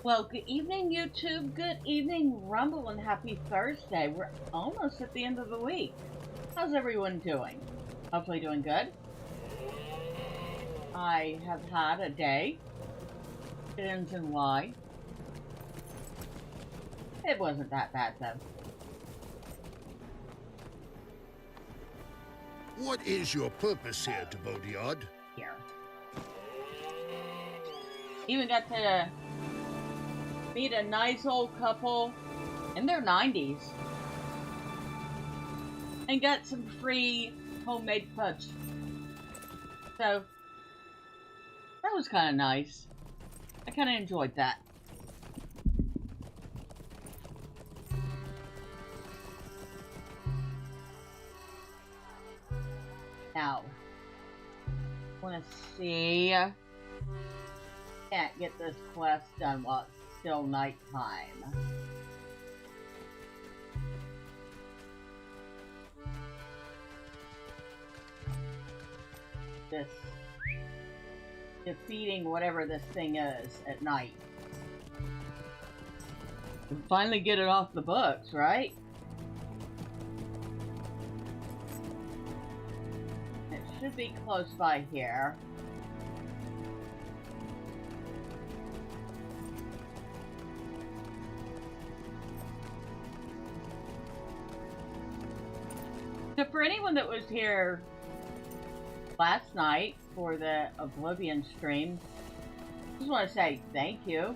Well, good evening, YouTube. Good evening, Rumble, and happy Thursday. We're almost at the end of the week. How's everyone doing? Hopefully doing good. I have had a day. It ends in Y. It wasn't that bad, though. What is your purpose here, Tobodiard? Here. Even got to meet a nice old couple in their 90s. And got some free homemade fudge. So, that was kind of nice. I kind of enjoyed that. Now, want to see. Can't get this quest done while it's still nighttime. This defeating whatever this thing is at night. And finally get it off the books, right? It should be close by here. So for anyone that was here last night for the Oblivion stream, I just want to say thank you.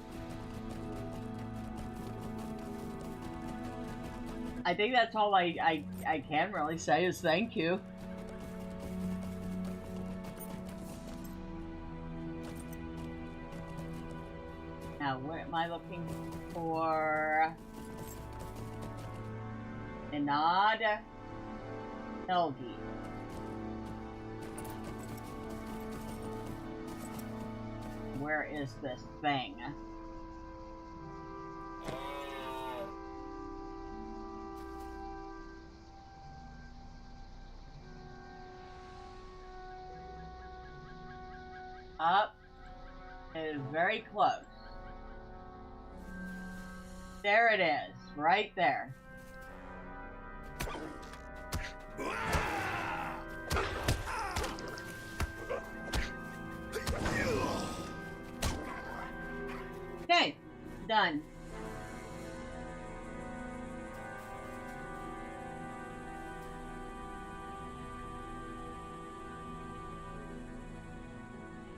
I think that's all I can really say is thank you. Now, what am I looking for? Enedwaith. Helgi. Where is this thing? Up. It is very close. There it is, right there. Okay, done.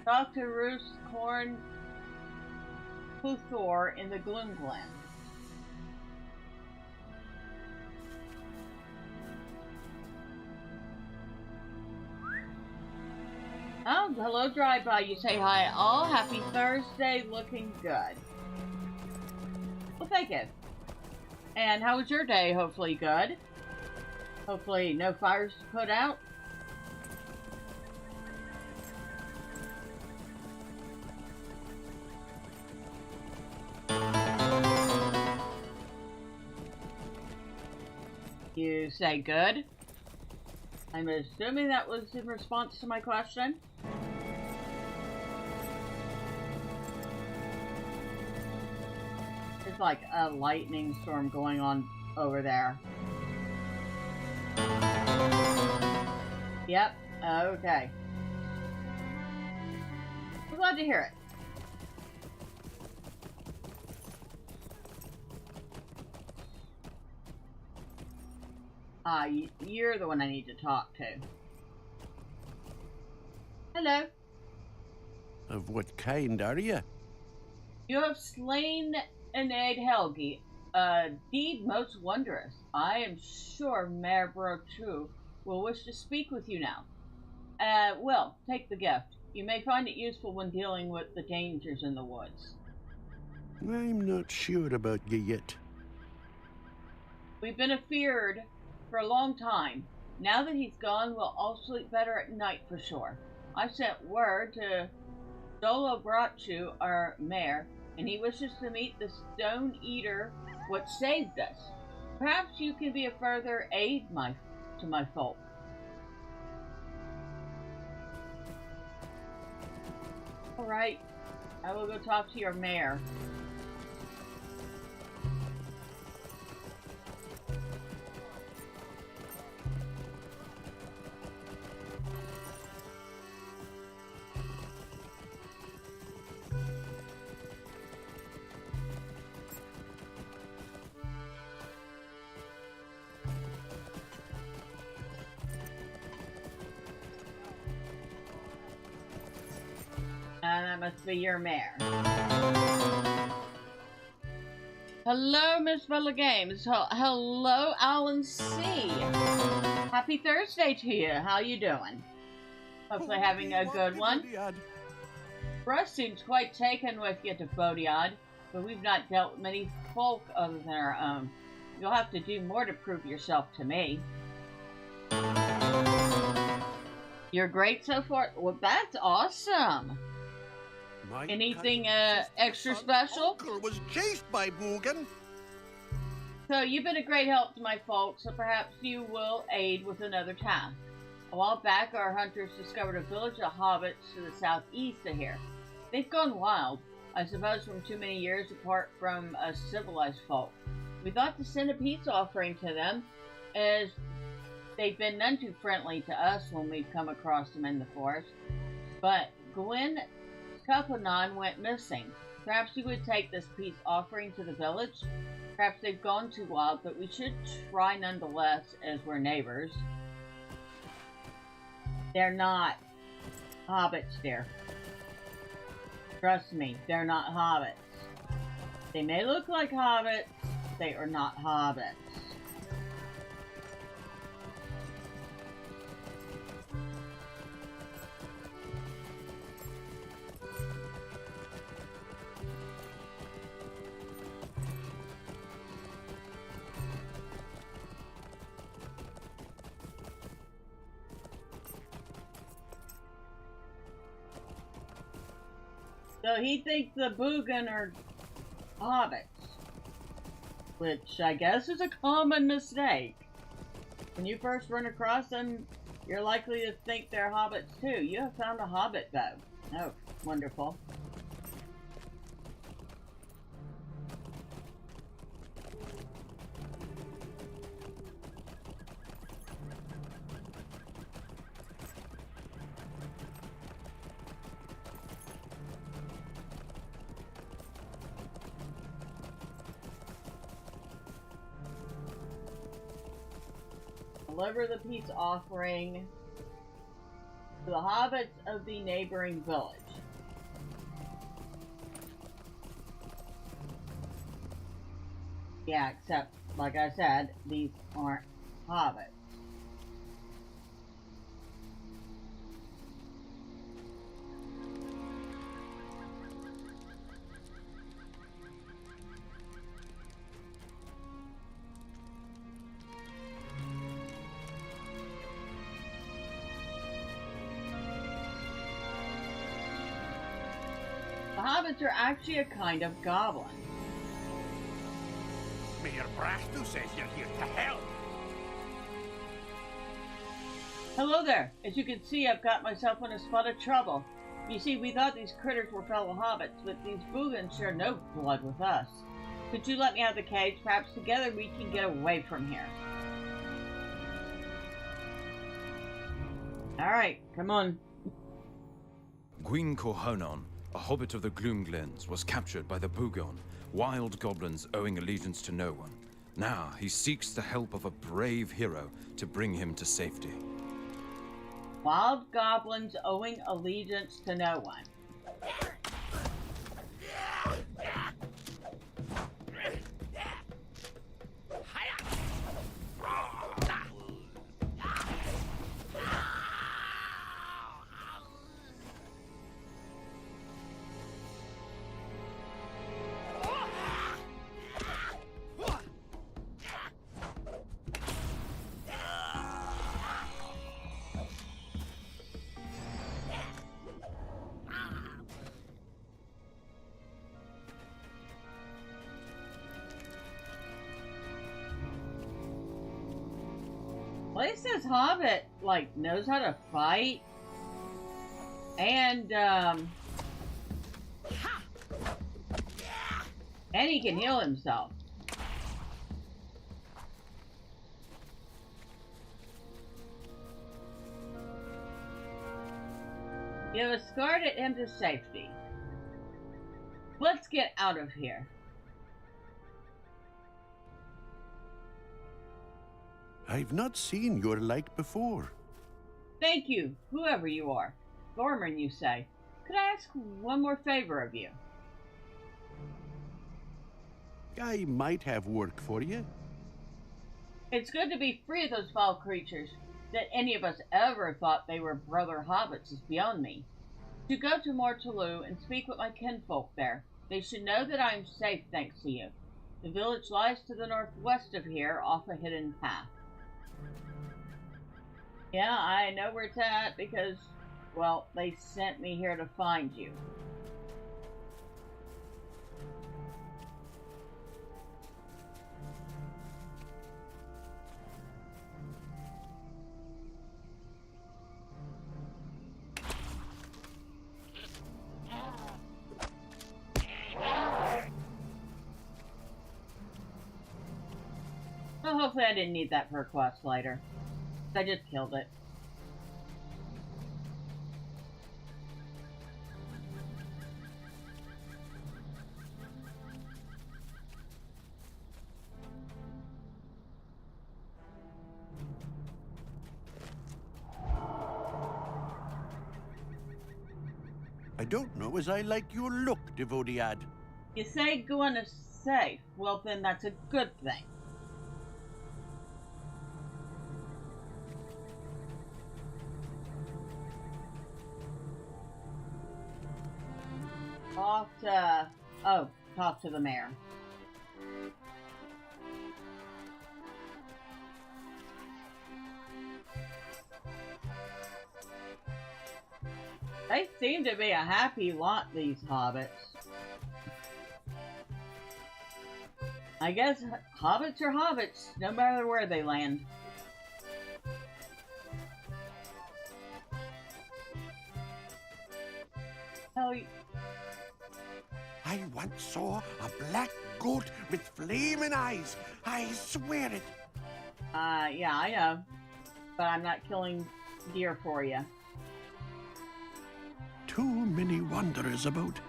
Talk to Roos Corn Puthor in the Gloom Glen. Oh, hello, drive-by. You say hi all. Happy Thursday. Looking good. Well, thank you. And how was your day? Hopefully good. Hopefully no fires to put out. You say good. I'm assuming that was in response to my question. There's like a lightning storm going on over there. Yep, okay. I'm glad to hear it. You're the one I need to talk to. Hello. Of what kind are you? You have slain Enedwaith Helgi, a deed most wondrous. I am sure Mayor Brochu will wish to speak with you now. Well, take the gift. You may find it useful when dealing with the dangers in the woods. I'm not sure about you yet. We've been afeared for a long time. Now that he's gone, we'll all sleep better at night for sure. I sent word to Dolo Brochu, our mayor, and he wishes to meet the Stone Eater what saved us. Perhaps you can be a further aid to my folk. Alright, I will go talk to your mayor. That must be your mare. Hello, Miss Bella Games. Hello, Alan C. Happy Thursday to you. How you doing? Hopefully having a good one. Russ seems quite taken with you to Bodiad, but we've not dealt with many folk other than our own. You'll have to do more to prove yourself to me. You're great so far? Well, that's awesome. Anything extra special? Uncle was chased by Boogan. So you've been a great help to my folks, so perhaps you will aid with another task. A while back, our hunters discovered a village of hobbits to the southeast of here. They've gone wild, I suppose from too many years apart from us civilized folk. We thought to send a peace offering to them, as they've been none too friendly to us when we've come across them in the forest. But Gwen Kapanan went missing. Perhaps you would take this peace offering to the village? Perhaps they've gone too wild, but we should try nonetheless, as we're neighbors. They're not hobbits, dear. Trust me, they're not hobbits. They may look like hobbits, they are not hobbits. So he thinks the Boogan are hobbits, which I guess is a common mistake. When you first run across them, you're likely to think they're hobbits too. You have found a hobbit though. Oh, wonderful. Deliver the peace offering to the hobbits of the neighboring village. Yeah, except, like I said, these aren't hobbits. The hobbits are actually a kind of goblin. Mayor Brasto says you're here to help. Hello there. As you can see, I've got myself in a spot of trouble. You see, we thought these critters were fellow hobbits, but these Boogans share no blood with us. Could you let me out of the cage? Perhaps together we can get away from here. Alright, come on. Gwyn Corhonon, a hobbit of the Gloomglens, was captured by the Boogon, wild goblins owing allegiance to no one. Now he seeks the help of a brave hero to bring him to safety. Wild goblins owing allegiance to no one. Well, it says Hobbit, like, knows how to fight. And he can heal himself. You have escorted him to safety. Let's get out of here. I've not seen your like before. Thank you, whoever you are. Thormurn, you say. Could I ask one more favor of you? I might have work for you. It's good to be free of those foul creatures. That any of us ever thought they were brother hobbits is beyond me. To go to Mortaloo and speak with my kinfolk there. They should know that I am safe thanks to you. The village lies to the northwest of here, off a hidden path. Yeah, I know where it's at because, well, they sent me here to find you. Well, hopefully I didn't need that for a quest later. I just killed it. I don't know as I like your look, Devodiad. You say Gwyn is safe. Well, then that's a good thing. Talk to the mayor. They seem to be a happy lot, these hobbits. I guess hobbits are hobbits, no matter where they land. Hell, I once saw a black goat with flaming eyes. I swear it. yeah, I know. But I'm not killing deer for you. Too many wanderers about.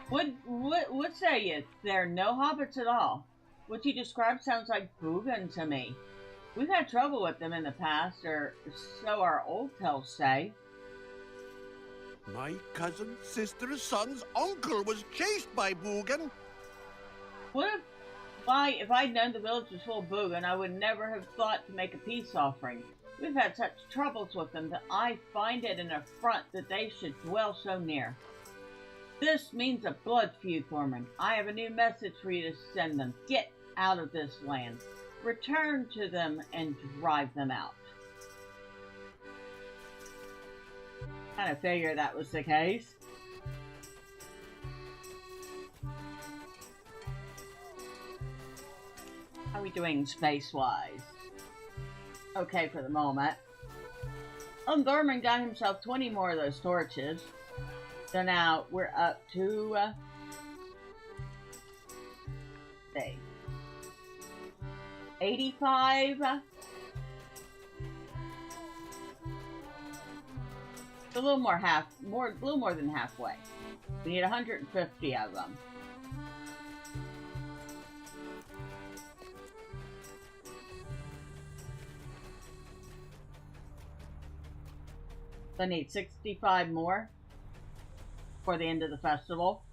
What say you? There are no hobbits at all. What you described sounds like Boogan to me. We've had trouble with them in the past, or so our old tales say. My cousin's sister's son's uncle was chased by Boogan. If I'd known the village was full of Boogan, I would never have thought to make a peace offering. We've had such troubles with them that I find it an affront that they should dwell so near. This means a blood feud, Thormurn. I have a new message for you to send them. Get out of this land. Return to them and drive them out. Kind of figured that was the case. How are we doing space-wise? Okay for the moment. Thormurn got himself 20 more of those torches. So now we're up to 85. A little more than halfway. We need 150 of them. So I need 65 more for the end of the festival,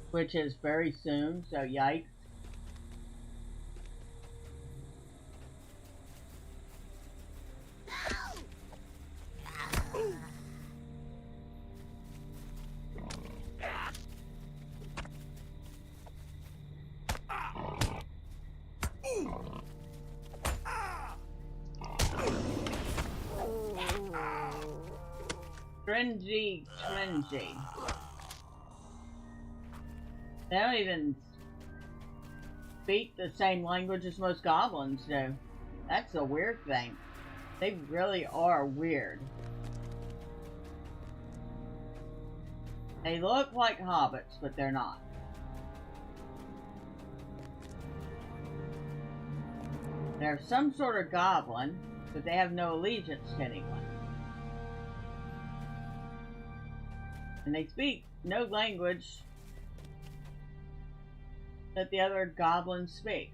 which is very soon, so yikes. Trendy. They don't even speak the same language as most goblins do. That's a weird thing. They really are weird. They look like hobbits, but they're not. They're some sort of goblin, but they have no allegiance to anyone. And they speak no language that the other goblins speak.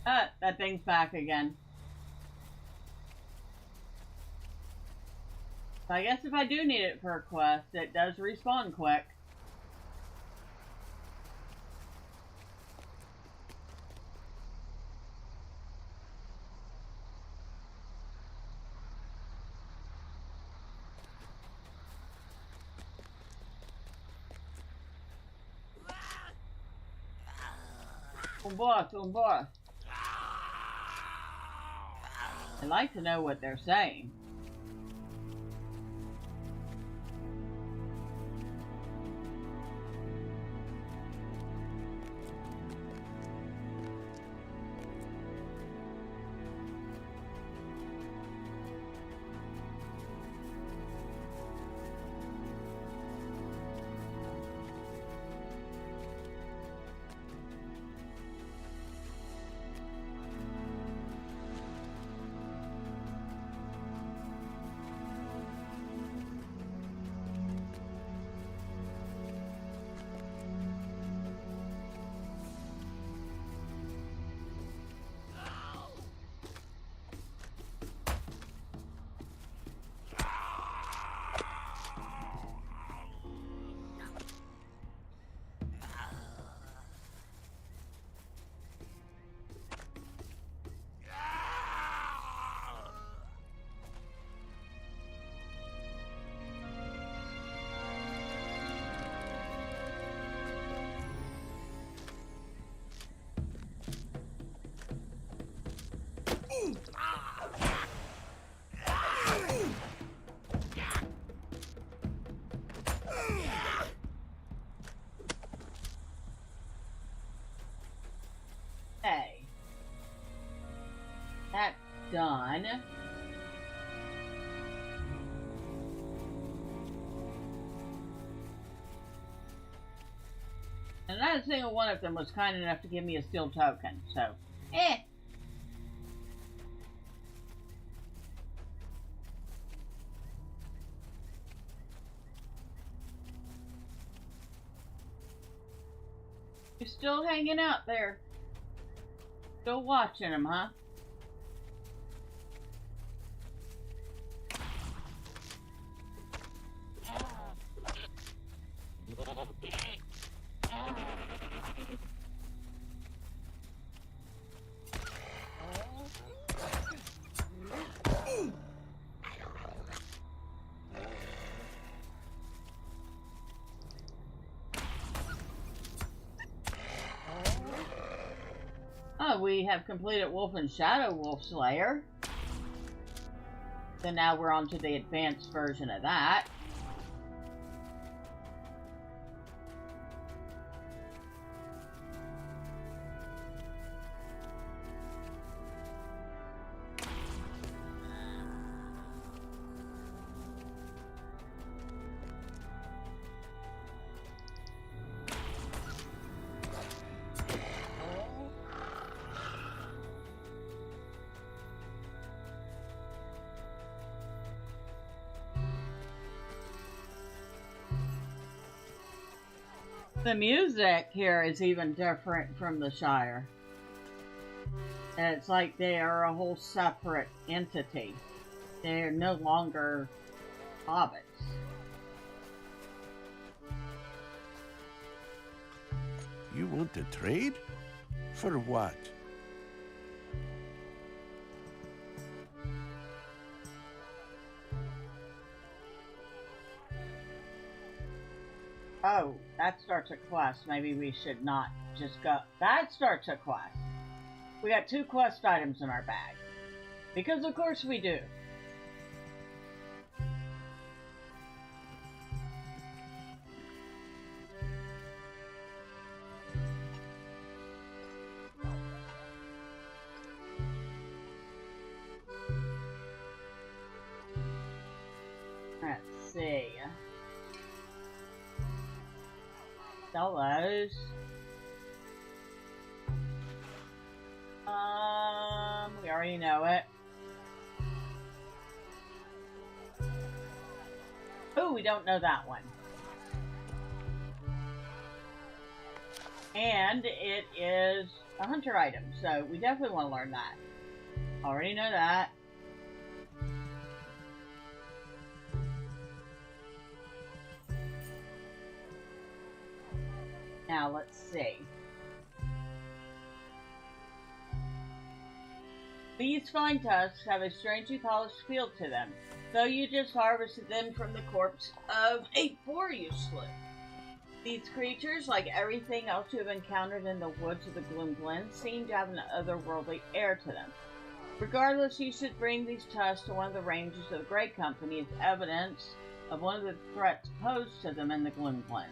That thing's back again. So I guess if I do need it for a quest, it does respawn quick. Boss. I'd like to know what they're saying. Okay. That's done. And not a single one of them was kind enough to give me a steel token, so You're still hanging out there. Still watching them, huh? Oh, we have completed Wolf and Shadow Wolf Slayer. So now we're on to the advanced version of that. The music here is even different from the Shire. It's like they are a whole separate entity. They're no longer hobbits. You want to trade? For what? Oh, that starts a quest. Maybe we should not just go. That starts a quest. We got 2 quest items in our bag. Because of course we do. Let's see. Sell those. We already know it. Oh, we don't know that one. And it is a hunter item, so we definitely want to learn that. Already know that. Now, let's see. These fine tusks have a strangely polished feel to them, though you just harvested them from the corpse of a boar you slew. These creatures, like everything else you have encountered in the woods of the Gloomglen, seem to have an otherworldly air to them. Regardless, you should bring these tusks to one of the rangers of the Grey Company as evidence of one of the threats posed to them in the Gloomglens.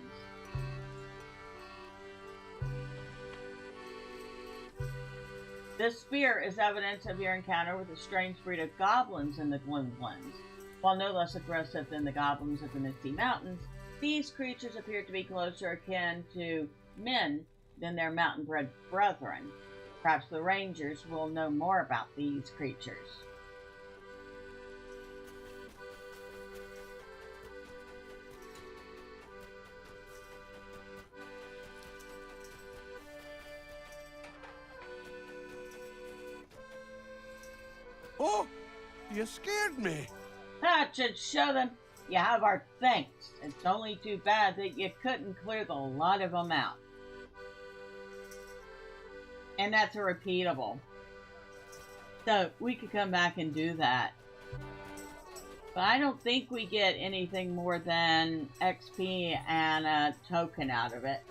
This spear is evidence of your encounter with a strange breed of goblins in the Gloomglens. While no less aggressive than the goblins of the Misty Mountains, these creatures appear to be closer akin to men than their mountain-bred brethren. Perhaps the rangers will know more about these creatures. Oh, you scared me. That should show them you have our thanks. It's only too bad that you couldn't clear the lot of them out. And that's a repeatable. So we could come back and do that. But I don't think we get anything more than XP and a token out of it.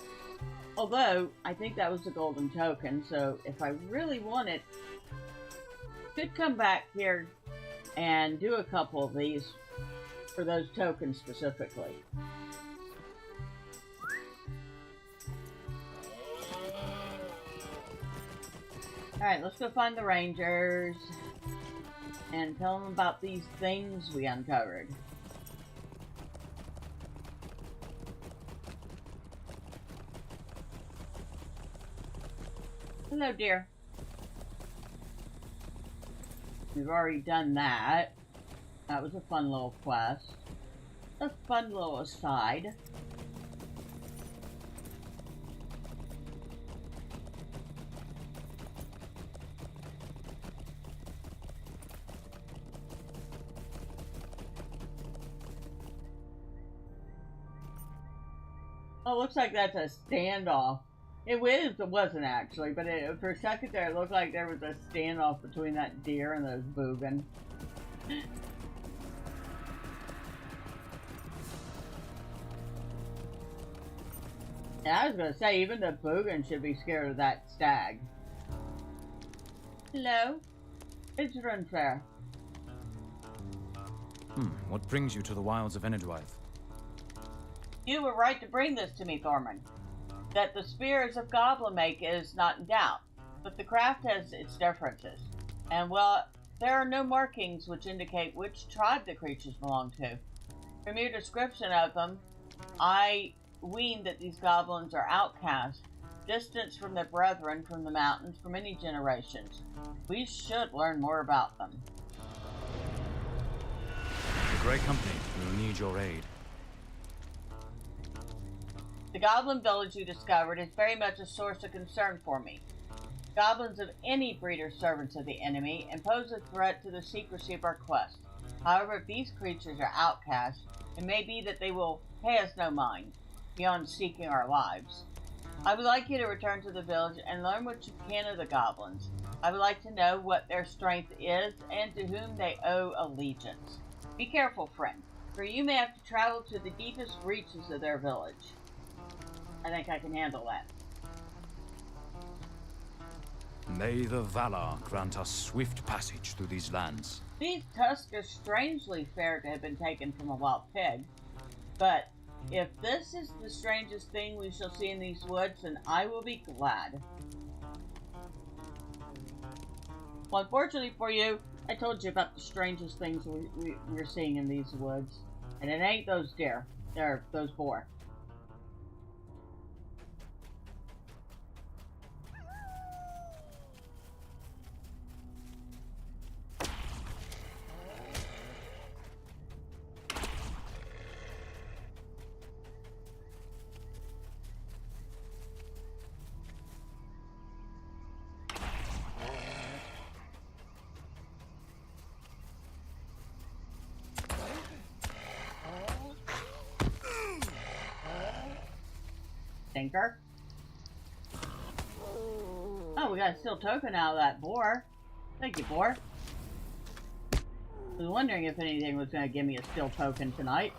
Although, I think that was a golden token, so if I really want it, I could come back here and do a couple of these for those tokens specifically. Alright, let's go find the rangers and tell them about these things we uncovered. Hello, dear. We've already done that. That was a fun little quest. A fun little aside. Oh, looks like that's a standoff. It wasn't actually, but for a second there, it looked like there was a standoff between that deer and those boogan. Yeah, I was gonna say, even the boogan should be scared of that stag. Hello? It's Runfair. What brings you to the wilds of Enedwaith? You were right to bring this to me, Thormurn. That the spears of goblin make is not in doubt, but the craft has its differences. And well, there are no markings which indicate which tribe the creatures belong to. From your description of them, I ween that these goblins are outcasts, distanced from their brethren from the mountains for many generations. We should learn more about them. The Grey Company will need your aid. The goblin village you discovered is very much a source of concern for me. Goblins of any breed are servants of the enemy and pose a threat to the secrecy of our quest. However, if these creatures are outcasts, it may be that they will pay us no mind, beyond seeking our lives. I would like you to return to the village and learn what you can of the goblins. I would like to know what their strength is and to whom they owe allegiance. Be careful, friend, for you may have to travel to the deepest reaches of their village. I think I can handle that. May the Valar grant us swift passage through these lands. These tusks are strangely fair to have been taken from a wild pig. But if this is the strangest thing we shall see in these woods, then I will be glad. Well, unfortunately for you, I told you about the strangest things we're seeing in these woods. And it ain't those deer. They're those boar. Tinker. Oh, we got a steel token out of that boar. Thank you, boar. I was wondering if anything was going to give me a steel token tonight.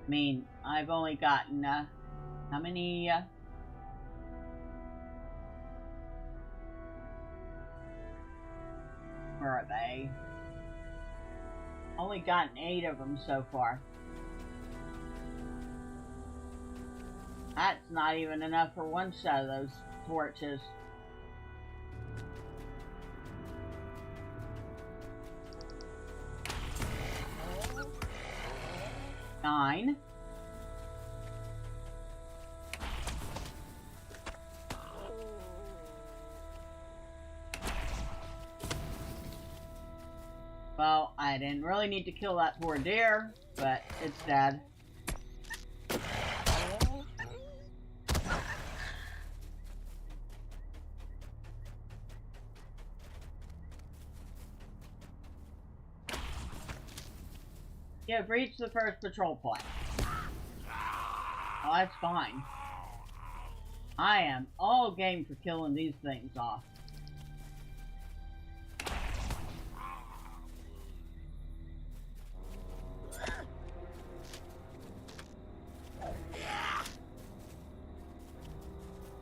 I mean, I've only gotten, how many, where are they? Only gotten 8 of them so far. That's not even enough for one set of those torches. Nine. Well, I didn't really need to kill that poor deer, but it's dead. You have reached the first patrol point. Oh, that's fine. I am all game for killing these things off.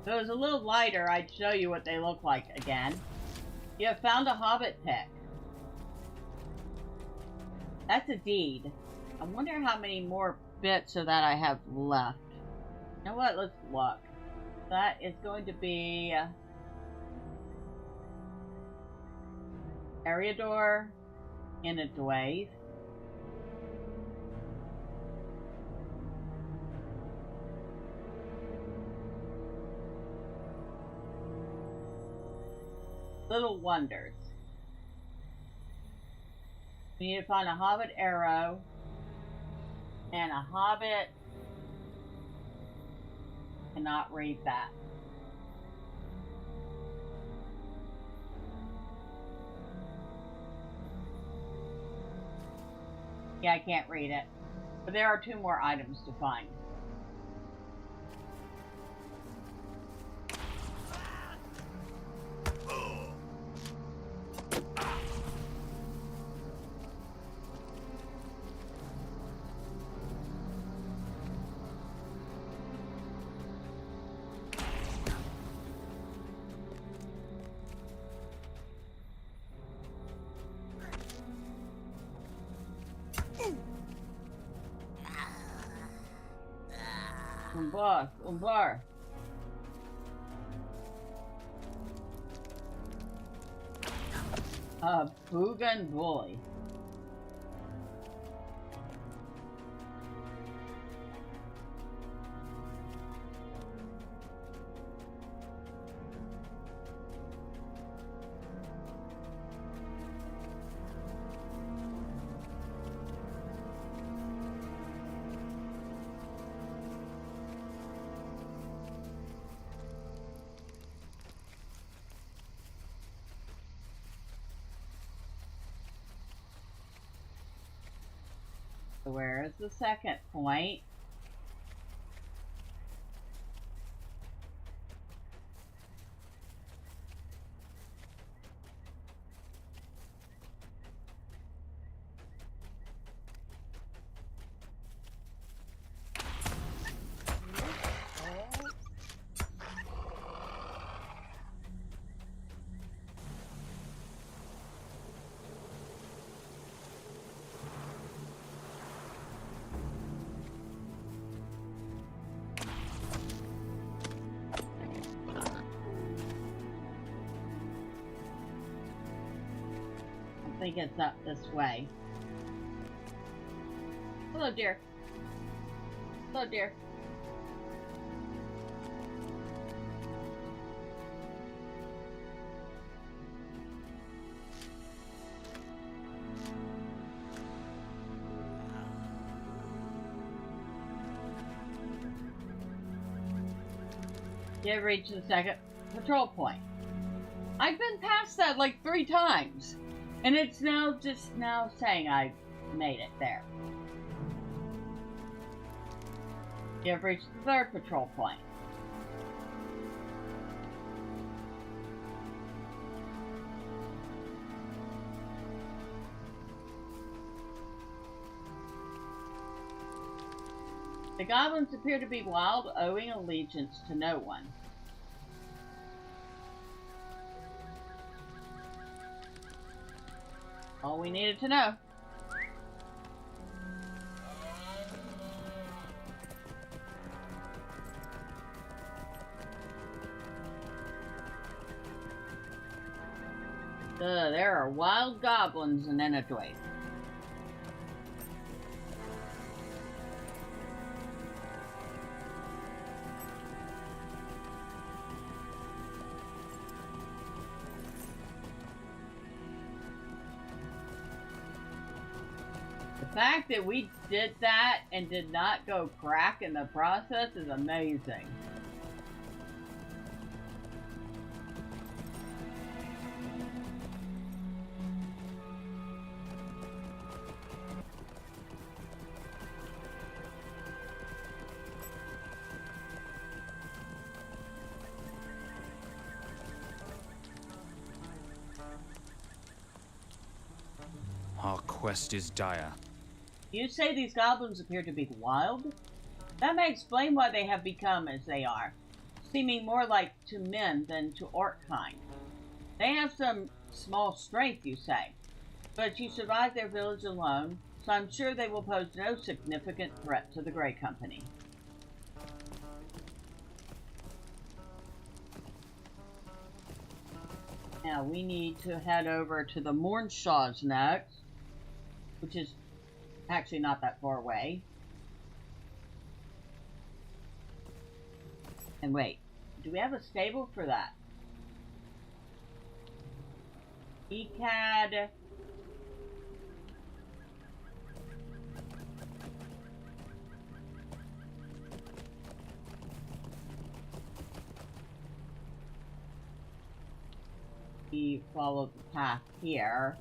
If it was a little lighter, I'd show you what they look like again. You have found a hobbit pick. That's a deed. I wonder how many more bits of that I have left. You know what? Let's look. That is going to be Eriador, Enedwaith. Little Wonders. We need to find a hobbit arrow and a hobbit. Cannot read that. Yeah, I can't read it. But there are 2 more items to find. Umbar. Boogan Bully. Where is the second point? I think it's up this way. Hello, dear. Hello, dear. You have reached the second patrol point. I've been past that like 3 times. And it's now just now saying I made it there. You have reached the third patrol point. The goblins appear to be wild, owing allegiance to no one. All we needed to know. There are wild goblins in Enedwaith. The fact that we did that and did not go crack in the process is amazing. Our quest is dire. You say these goblins appear to be wild? That may explain why they have become as they are, seeming more like to men than to orc kind. They have some small strength, you say, but you survived their village alone, so I'm sure they will pose no significant threat to the Grey Company. Now we need to head over to the Mournshaws next, which is actually not that far away. And wait, do we have a stable for that? ECAD. We followed the path here.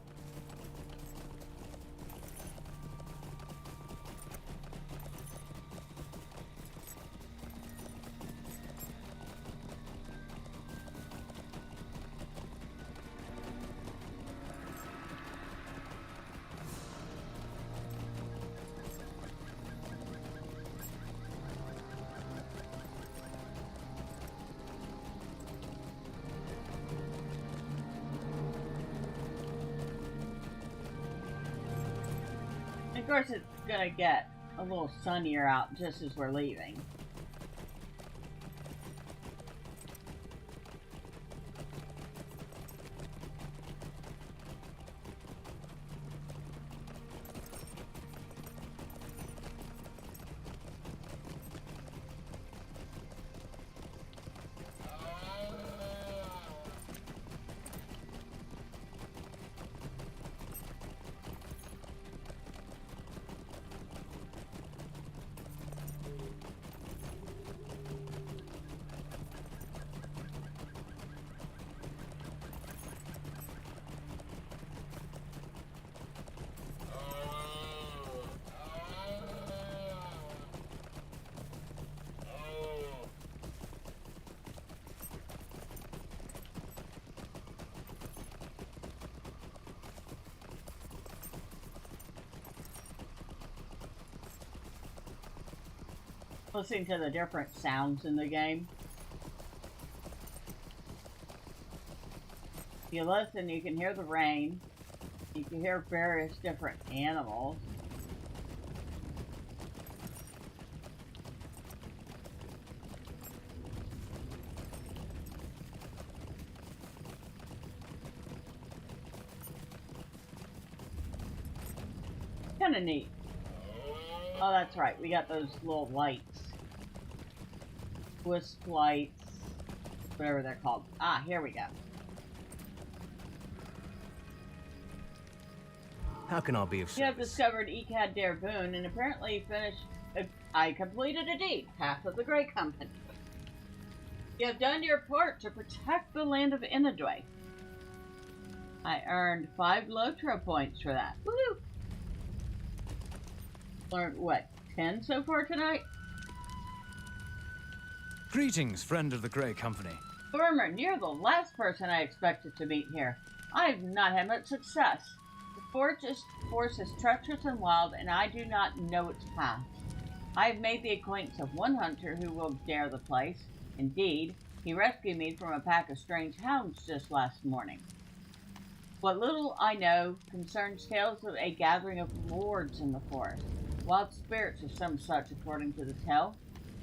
Of course, it's gonna get a little sunnier out just as we're leaving. Listening to the different sounds in the game. If you listen, you can hear the rain. You can hear various different animals. Kind of neat. Oh, that's right. We got those little lights. Wisp lights. Whatever they're called. Ah, here we go. How can I be of service? You have discovered Ecad Dare Boon and apparently finished... I completed a deed. Half of the Grey Company. You have done your part to protect the land of Enedwaith. I earned 5 LOTRO points for that. Woohoo! Learned, what, 10 so far tonight? Greetings, friend of the Grey Company. Thormurn, you're the last person I expected to meet here. I've not had much success. The forest is treacherous and wild, and I do not know its path. I've made the acquaintance of one hunter who will dare the place. Indeed, he rescued me from a pack of strange hounds just last morning. What little I know concerns tales of a gathering of lords in the forest, wild spirits or some such according to the tale.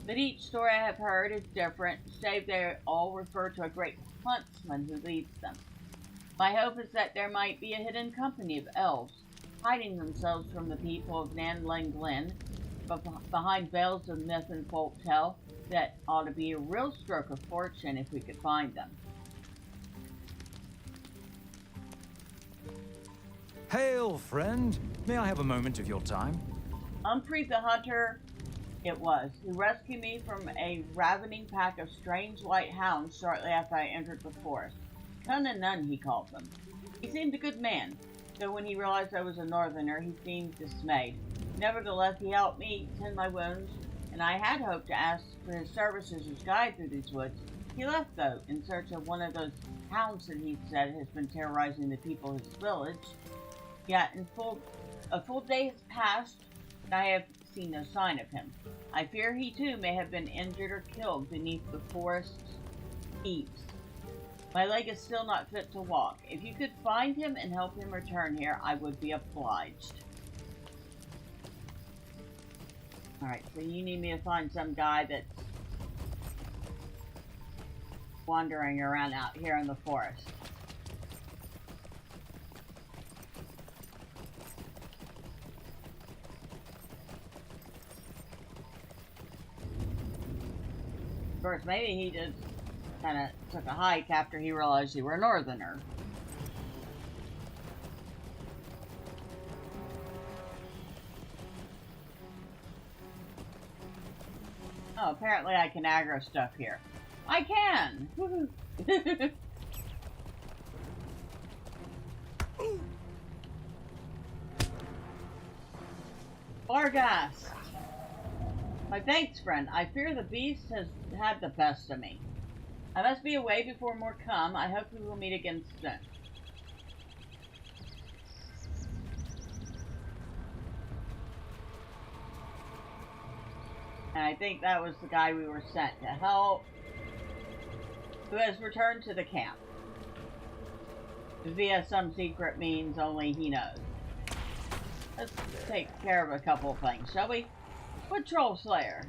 But each story I have heard is different, save they all refer to a great huntsman who leads them. My hope is that there might be a hidden company of elves, hiding themselves from the people of Nanlang Glen, behind veils of myth and folk tale. That ought to be a real stroke of fortune if we could find them. Hail, friend. May I have a moment of your time? Humphrey the hunter it was, who rescued me from a ravening pack of strange white hounds shortly after I entered the forest. None, he called them. He seemed a good man, though when he realized I was a northerner, he seemed dismayed. Nevertheless, he helped me tend my wounds, and I had hoped to ask for his services as guide through these woods. He left, though, in search of one of those hounds that he said has been terrorizing the people of his village. Yet, a full day has passed, and I have seen no sign of him. I fear he, too, may have been injured or killed beneath the forest's eaves. My leg is still not fit to walk. If you could find him and help him return here, I would be obliged. Alright, so you need me to find some guy that's wandering around out here in the forest. Of course, maybe he just kind of took a hike after he realized you were a northerner. Oh, apparently I can aggro stuff here. I can! Woohoo! Bargas! My thanks, friend. I fear the beast has had the best of me. I must be away before more come. I hope we will meet again soon. And I think that was the guy we were sent to help, who has returned to the camp. Via some secret means only he knows. Let's take care of a couple of things, shall we? What troll slayer?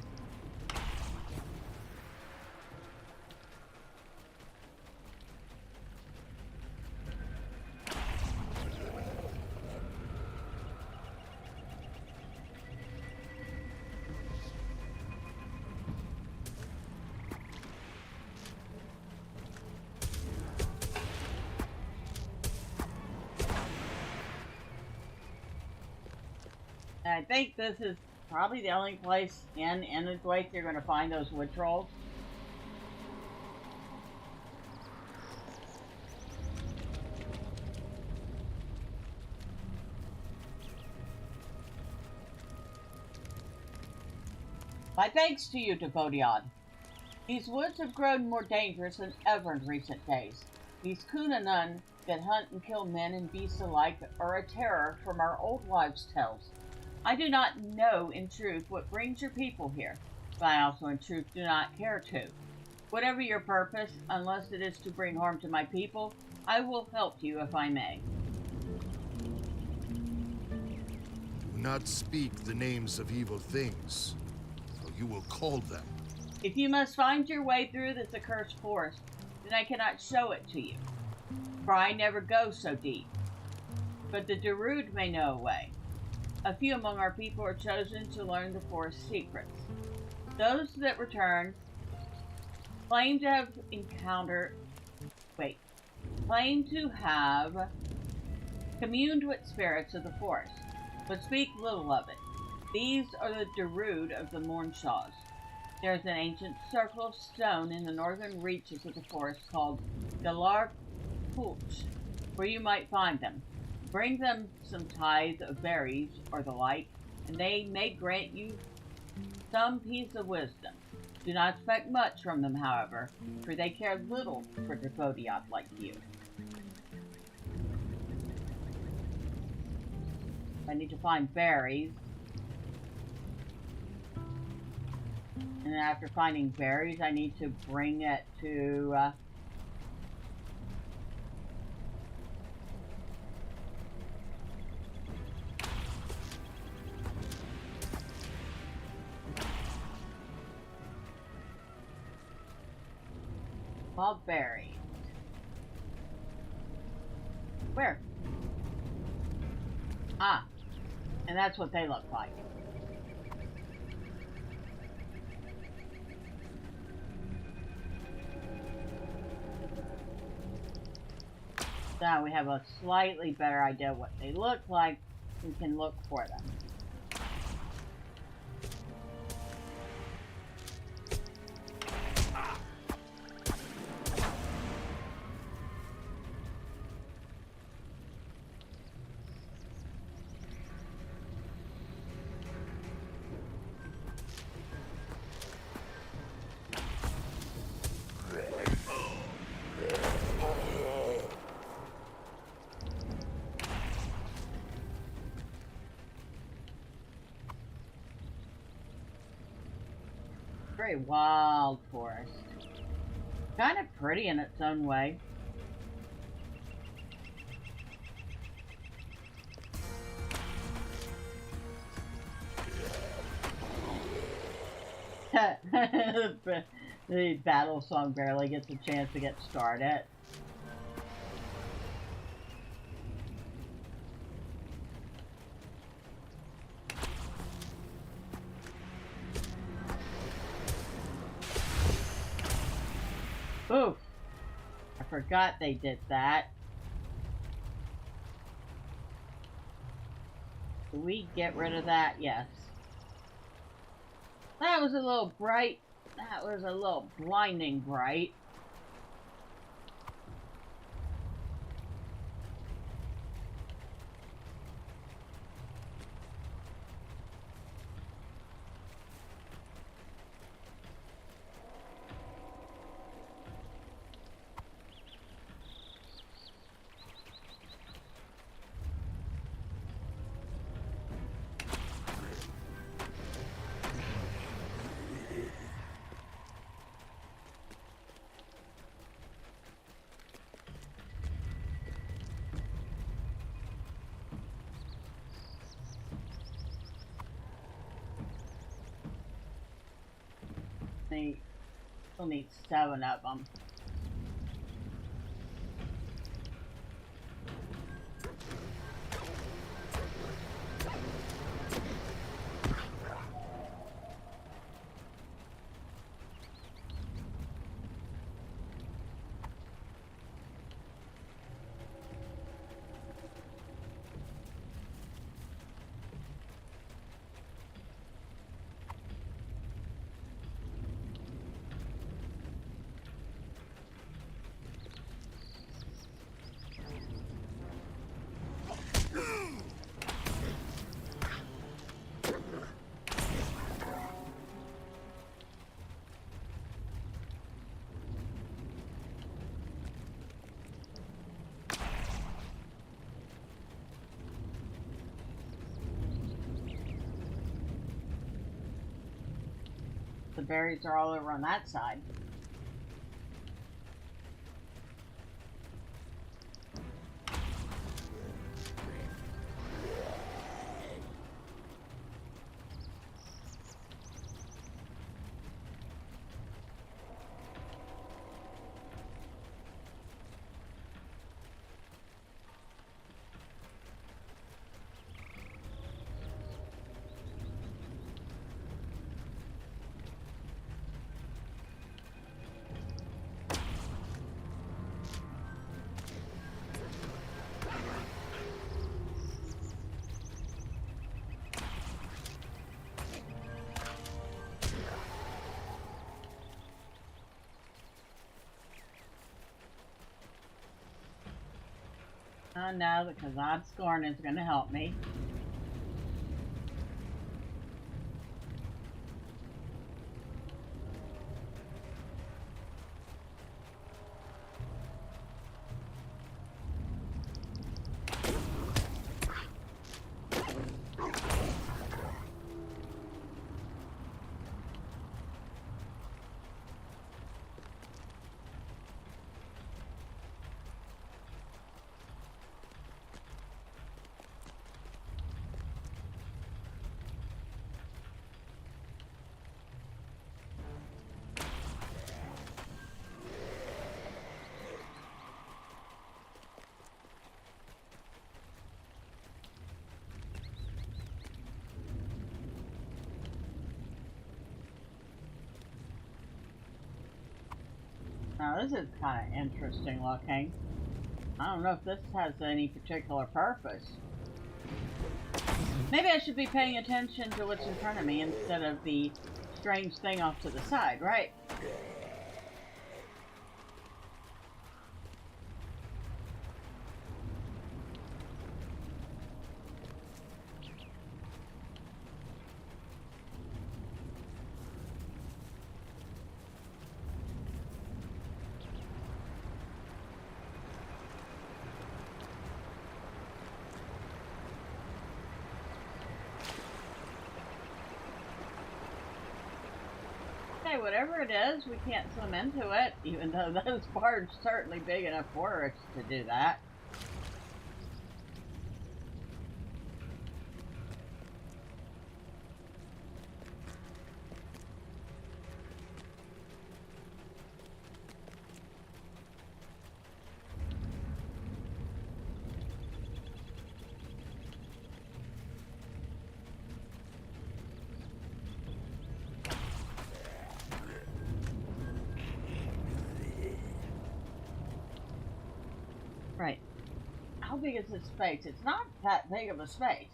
I think this is probably the only place in Enedwaith you're going to find those wood trolls. My thanks to you, Devodiad. These woods have grown more dangerous than ever in recent days. These Kunanun that hunt and kill men and beasts alike are a terror from our old wives' tales. I do not know, in truth, what brings your people here, but I also, in truth, do not care to. Whatever your purpose, unless it is to bring harm to my people, I will help you if I may. Do not speak the names of evil things, or you will call them. If you must find your way through this accursed forest, then I cannot show it to you, for I never go so deep. But the Darude may know a way. A few among our people are chosen to learn the forest's secrets. Those that return claim to have communed with spirits of the forest, but speak little of it. These are the Darude of the Mournshaws. There is an ancient circle of stone in the northern reaches of the forest called Galar Pulch, where you might find them. Bring them some tithe of berries or the like, and they may grant you some piece of wisdom. Do not expect much from them, however, for they care little for Dracodiot like you. I need to find berries. And after finding berries, I need to bring it to... all berries. Where? Ah. And that's what they look like. Now we have a slightly better idea of what they look like. We can look for them. Very wild forest. Kind of pretty in its own way. The battle song barely gets a chance to get started. Oof. I forgot they did that. Do we get rid of that? Yes. That was a little bright. That was a little blinding bright. We'll need 7 of them. The berries are all over on that side. No, because Odd Scorn is going to help me. Now this is kind of interesting looking. I don't know if this has any particular purpose. Maybe I should be paying attention to what's in front of me instead of the strange thing off to the side, right? Whatever it is, we can't swim into it, even though those parts are certainly big enough for us to do that. Right. How big is this space? It's not that big of a space.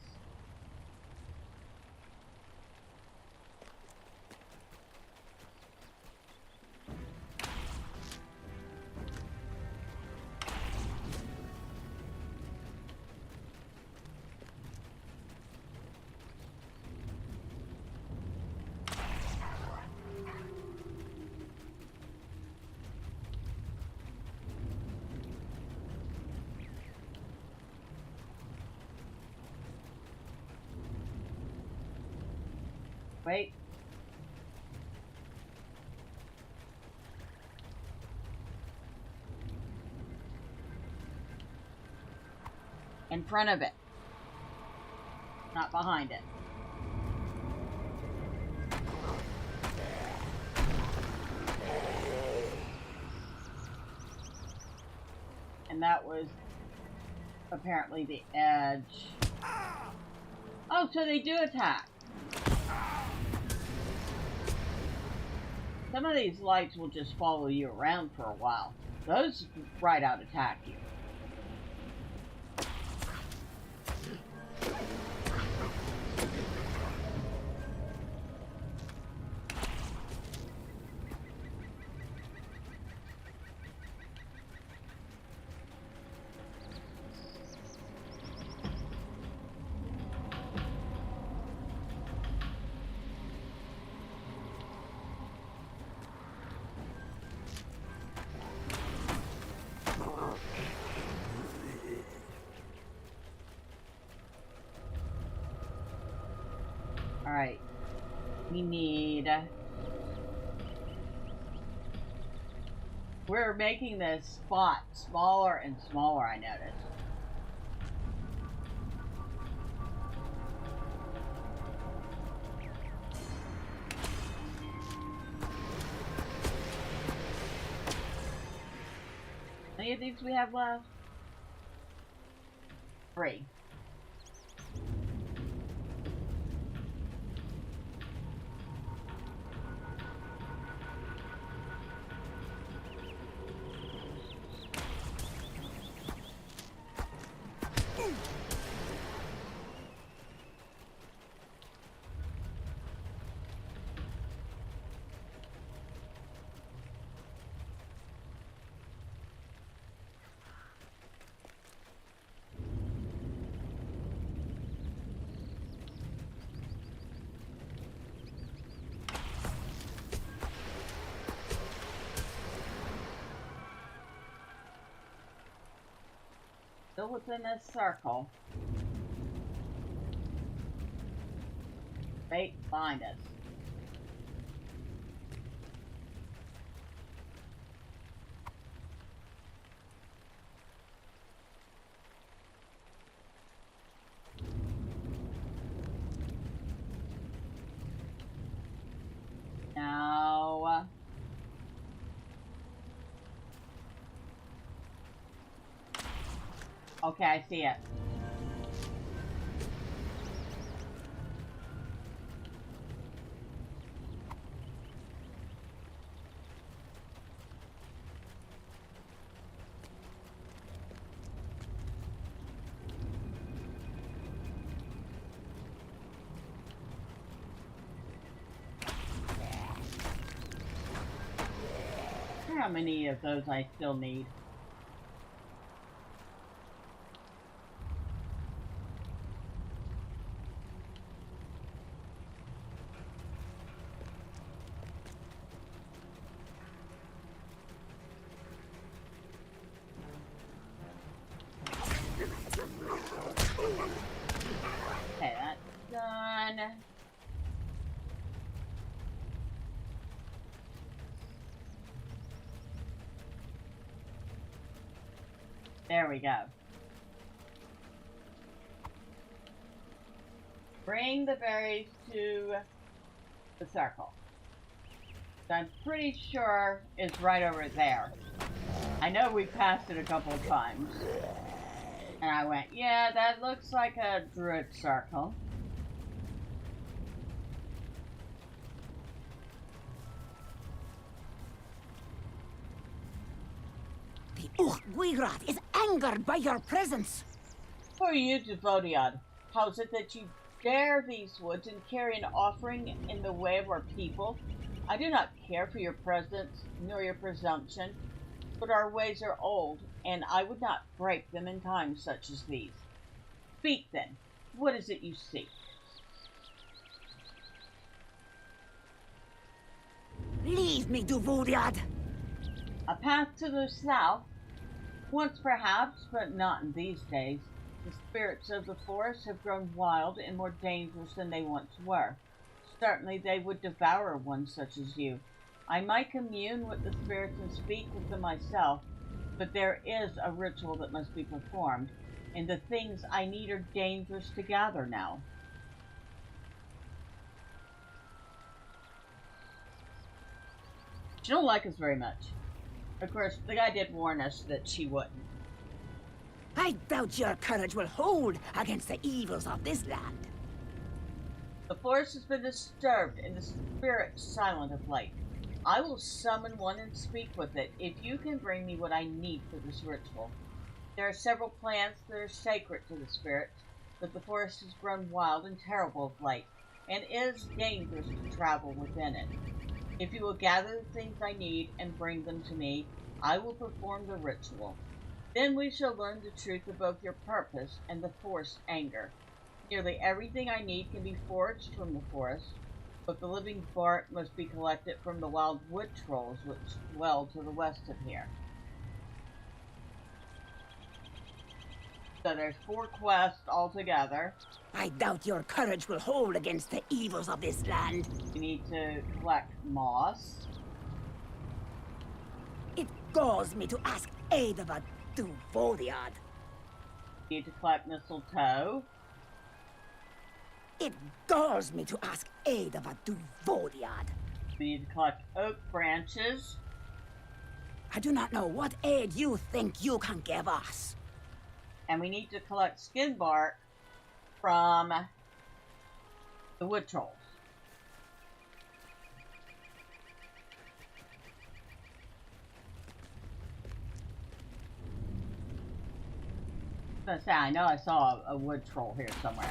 Wait. In front of it. Not behind it. And that was apparently the edge. Oh, so they do attack. Some of these lights will just follow you around for a while. Those right out attack you. Alright, we need... We're making this spot smaller and smaller, I noticed. How many of these we have left? 3. Still within this circle. Fate, find us. Now... Okay, I see it. how many of those I still need. Okay, that's done. There we go. Bring the berries to the circle. I'm pretty sure it's right over there. I know we passed it a couple of times. And I went, yeah, that looks like a druid circle. The Guigrath is angered by your presence. Who are you, Devodiad? How is it that you dare these woods and carry an offering in the way of our people? I do not care for your presence, nor your presumption, but our ways are old, and I would not break them in times such as these. Speak then. What is it you seek? Leave me, Duvodiad. A path to the south? Once perhaps, but not in these days. The spirits of the forest have grown wild and more dangerous than they once were. Certainly they would devour one such as you. I might commune with the spirits and speak with them myself, but there is a ritual that must be performed, and the things I need are dangerous to gather now. She don't like us very much. Of course, the guy did warn us that she wouldn't. I doubt your courage will hold against the evils of this land. The forest has been disturbed, and the spirit silent of late. I will summon one and speak with it, if you can bring me what I need for this ritual. There are several plants that are sacred to the spirits, but the forest has grown wild and terrible of late, and is dangerous to travel within it. If you will gather the things I need and bring them to me, I will perform the ritual. Then we shall learn the truth of both your purpose and the forced anger. Nearly everything I need can be foraged from the forest, but the living bark must be collected from the wild wood trolls which dwell to the west of here. So there's 4 quests altogether. I doubt your courage will hold against the evils of this land. We need to collect moss. It galls me to ask aid of a Duvodiad. We need to collect mistletoe. It galls me to ask aid of a Duvodiad. We need to collect oak branches. I do not know what aid you think you can give us. And we need to collect skin bark from the wood trolls. I was gonna say, I know I saw a wood troll here somewhere.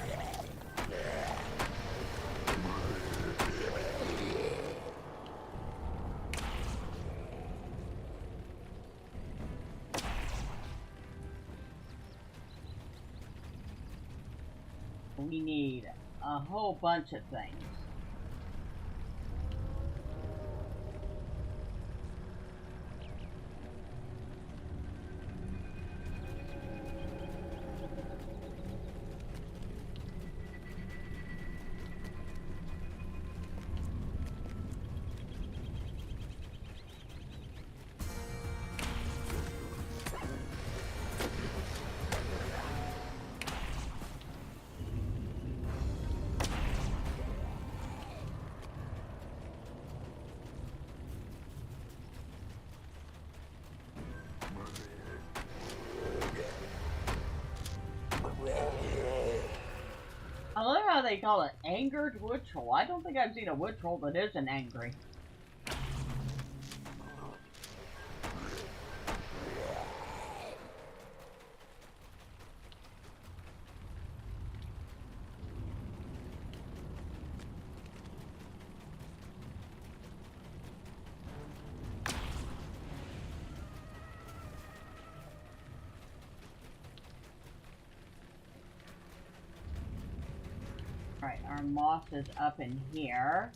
We need a whole bunch of things. I love how they call it angered wood troll. I don't think I've seen a wood troll that isn't angry. Alright, our moss is up in here.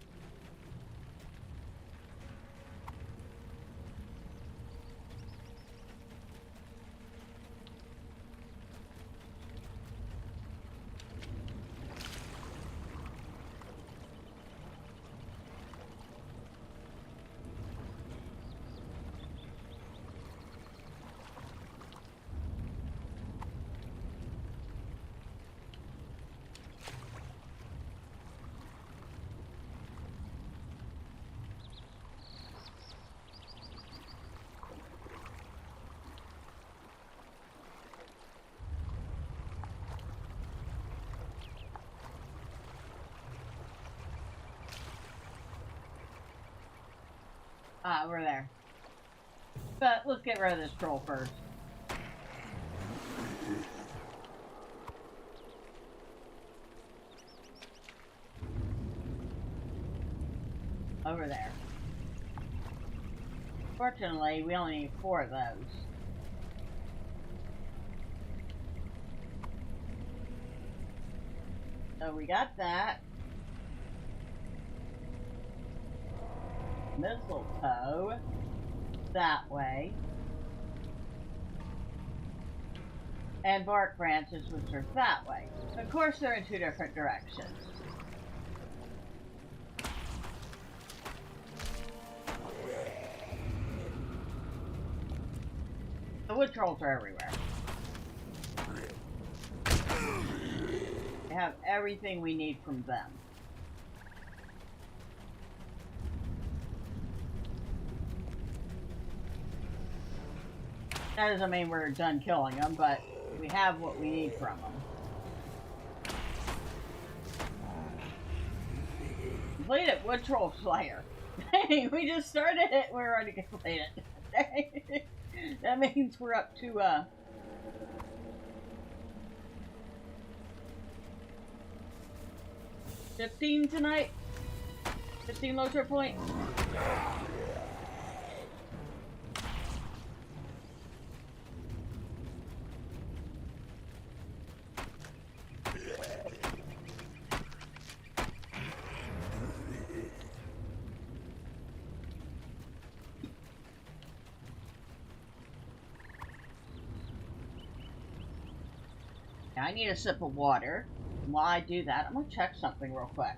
Ah, we're there. But let's get rid of this troll first. Over there. Fortunately, we only need 4 of those. So we got that. Mistletoe that way, and bark branches, which are that way. Of course, they're in 2 different directions. The wood trolls are everywhere. We have everything we need from them. That doesn't mean we're done killing them, but we have what we need from them. Completed Wood Troll Slayer. Dang, we just started it, we're already completed. Dang. That means we're up to, 15 tonight? 15 LOTRO points? I need a sip of water. While I do that, I'm gonna check something real quick.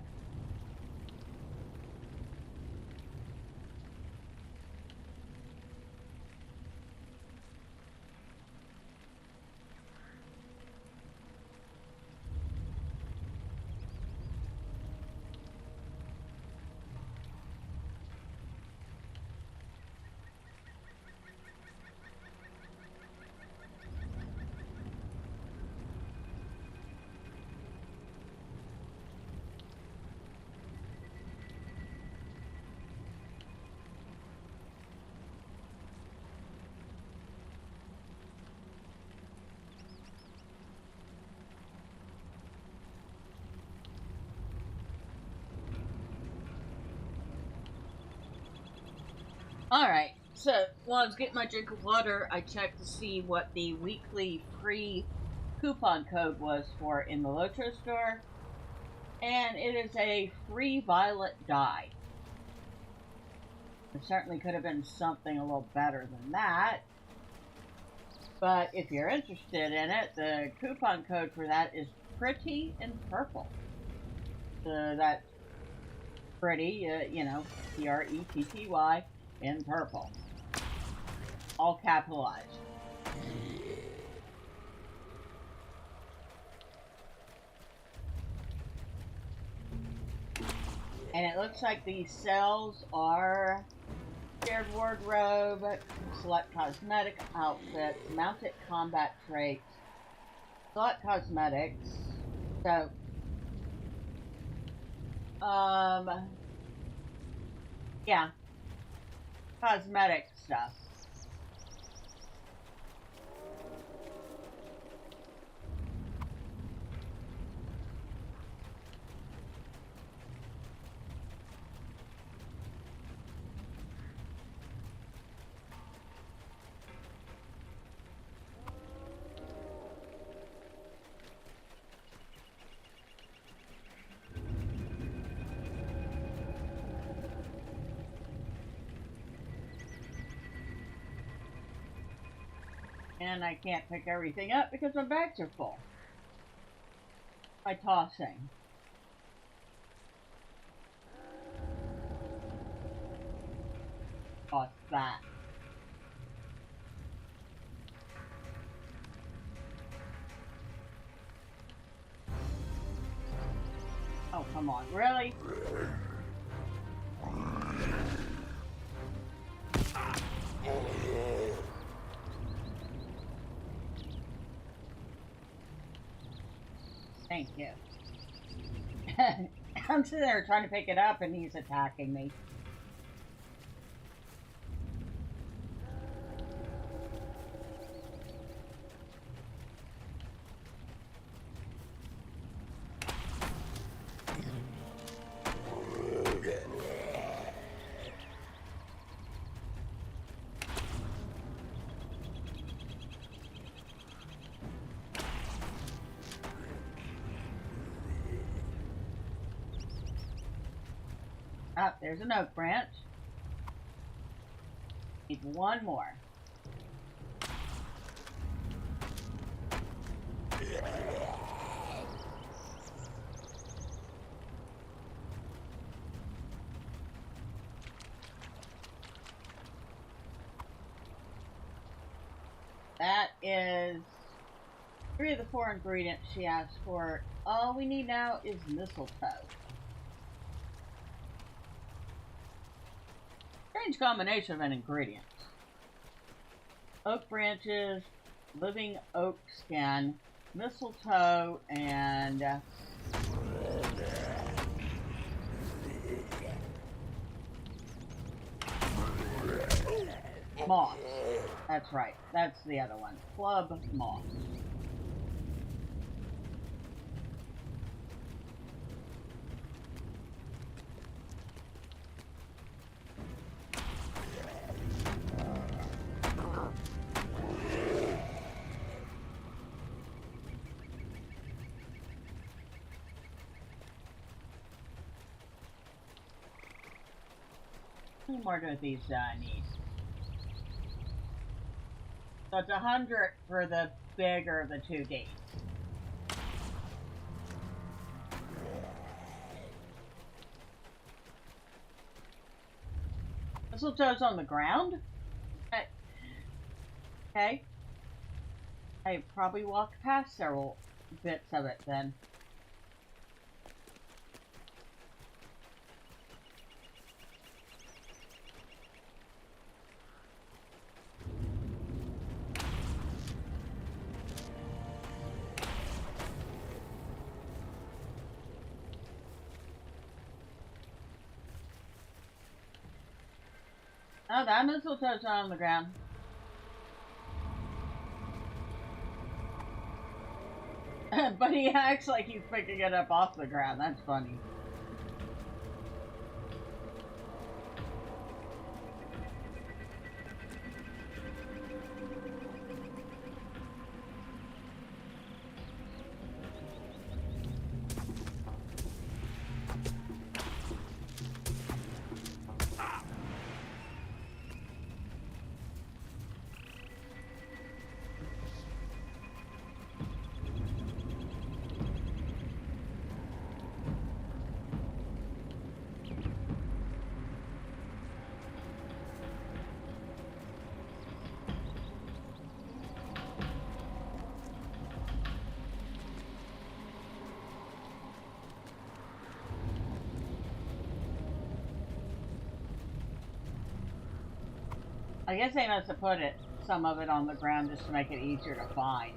Alright, so while I was getting my drink of water, I checked to see what the weekly free coupon code was for in the LOTRO store. And it is a free violet dye. It certainly could have been something a little better than that. But if you're interested in it, the coupon code for that is pretty in purple. So that's pretty, you know, Pretty in purple. All capitalized. And it looks like these cells are shared wardrobe, select cosmetic outfits, mounted combat traits, select cosmetics. So, yeah. Cosmetic stuff. and I can't pick everything up because my bags are full. By tossing. Toss that. Oh, come on, really? Thank you. I'm sitting there trying to pick it up and he's attacking me. Ah, there's an oak branch. Need one more. That is 3 of the 4 ingredients she asked for. All we need now is mistletoe. Strange combination of an ingredient. Oak branches, living oak skin, mistletoe, and moss. That's right. That's the other one. Club moss. How many more of these do I need? So it's 100 for the bigger of the 2 dates. Mistletoe's on the ground? Okay. I probably walked past several bits of it then. Oh, that mistletoe's on the ground. But he acts like he's picking it up off the ground. That's funny. I guess they must have put some of it on the ground just to make it easier to find.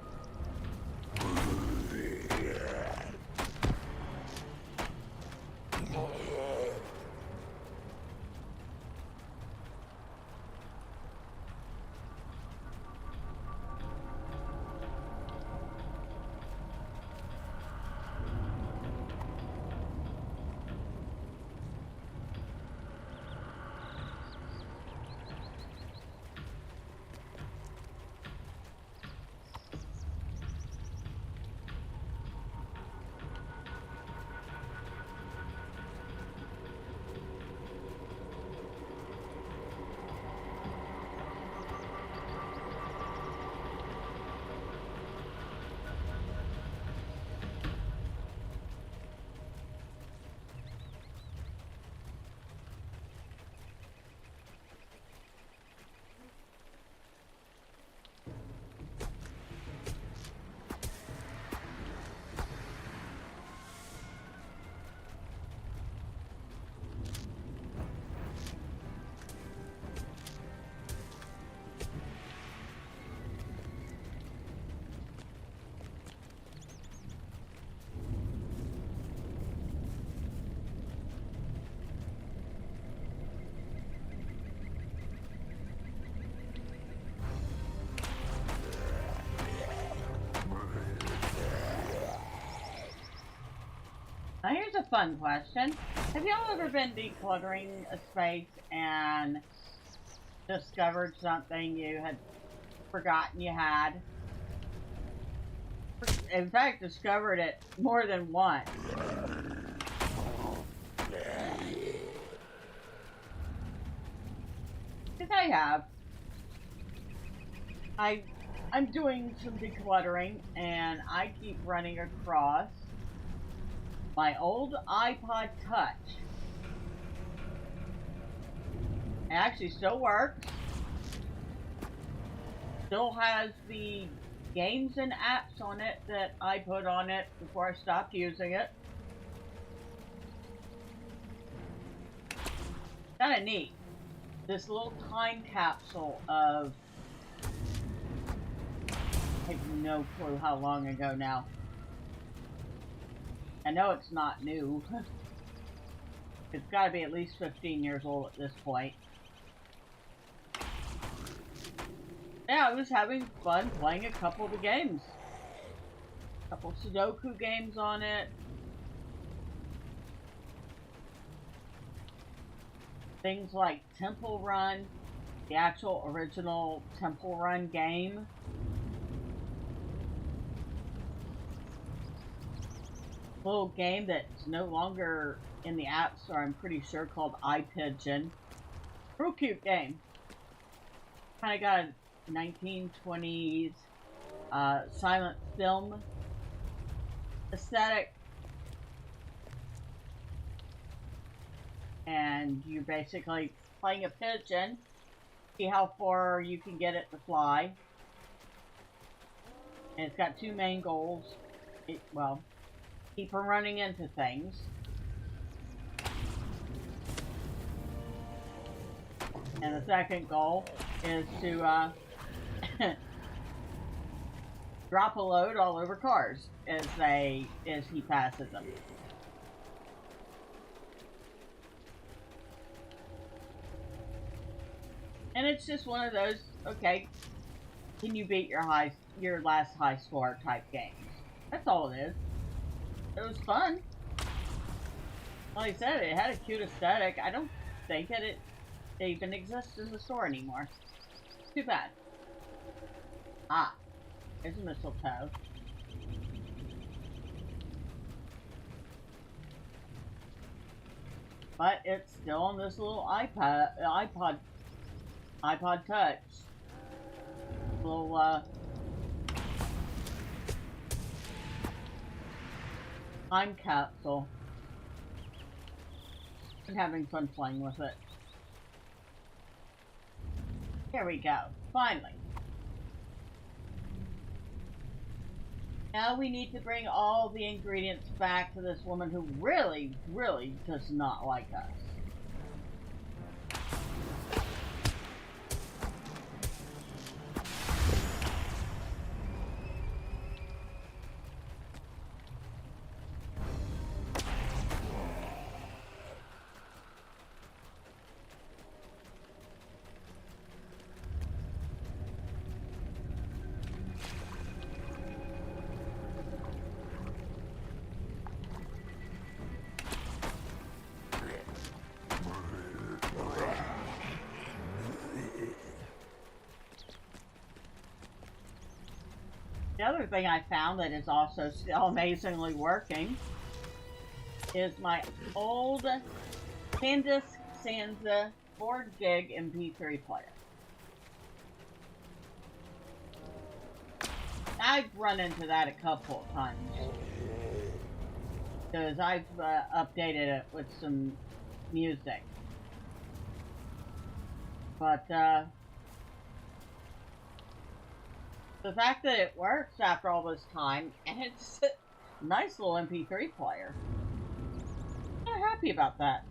fun question. Have y'all ever been decluttering a space and discovered something you had forgotten you had? In fact, discovered it more than once. Because I have. I'm doing some decluttering, and I keep running across my old iPod Touch. It actually still works. Still has the games and apps on it that I put on it before I stopped using it. Kinda neat. This little time capsule of, I have no clue how long ago now. I know it's not new. It's gotta be at least 15 years old at this point. Yeah, I was having fun playing a couple of the games. A couple Sudoku games on it. Things like Temple Run, the actual original Temple Run game. Little game that's no longer in the App Store, I'm pretty sure, called iPigeon. Real cute game. Kind of got a 1920s silent film aesthetic. And you're basically playing a pigeon. See how far you can get it to fly. And it's got two main goals. Well, keep from running into things. And the second goal is to drop a load all over cars as he passes them. And it's just one of those, okay, can you beat your last high score type games? That's all it is. It was fun. Like I said, it had a cute aesthetic. I don't think that it even exists in the store anymore. Too bad. Ah, there's a mistletoe. But it's still on this little iPod Touch. Little time capsule. I'm having fun playing with it. Here we go. Finally. Now we need to bring all the ingredients back to this woman who really, really does not like us. The other thing I found that is also still amazingly working is my old SanDisk Sansa 4 gig MP3 player. I've run into that a couple of times because I've updated it with some music. But the fact that it works after all this time, and it's a nice little MP3 player. I'm happy about that.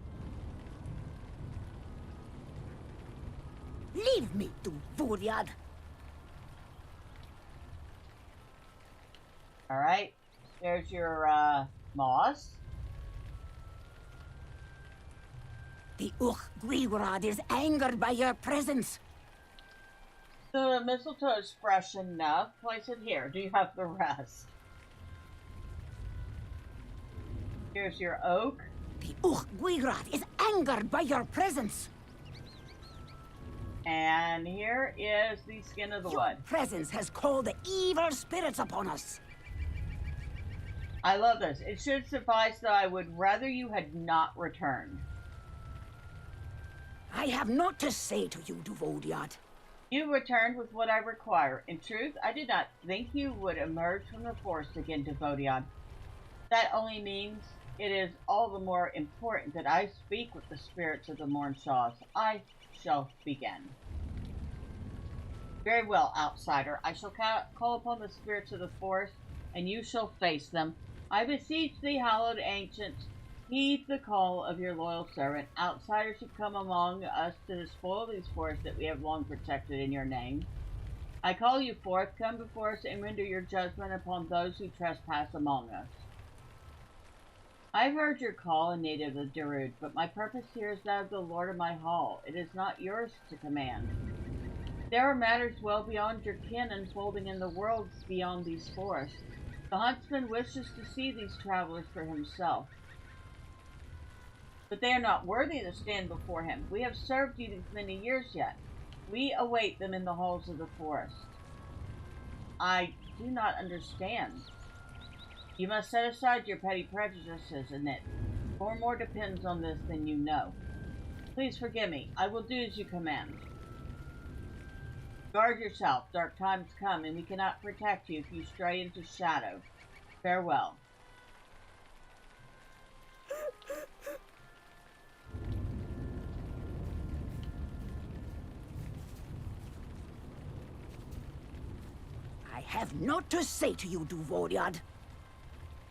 Leave me to Voriad. Alright, there's your moss. The Gwigwrad is angered by your presence. The mistletoe is fresh enough. Place it here. Do you have the rest? Here's your oak. The Guigrath is angered by your presence. And here is the skin of the Your wood. presence has called the evil spirits upon us. I love this. It should suffice that I would rather you had not returned. I have naught to say to you, Duvodiad. You returned with what I require. In truth, I did not think you would emerge from the forest again, Devodiad. That only means it is all the more important that I speak with the spirits of the Mournshaws. I shall begin. Very well, outsider. I shall call upon the spirits of the forest, and you shall face them. I beseech thee, hallowed ancient, heed the call of your loyal servant. Outsiders should come among us to despoil these forests that we have long protected in your name. I call you forth, come before us and render your judgment upon those who trespass among us. I've heard your call, a native of Darude, but my purpose here is that of the Lord of my hall. It is not yours to command. There are matters well beyond your kin unfolding in the worlds beyond these forests. The huntsman wishes to see these travelers for himself. But they are not worthy to stand before him. We have served you these many years yet. We await them in the halls of the forest. I do not understand. You must set aside your petty prejudices, Annette. More depends on this than you know. Please forgive me. I will do as you command. Guard yourself. Dark times come, and we cannot protect you if you stray into shadow. Farewell. I have naught to say to you, Duvodiad.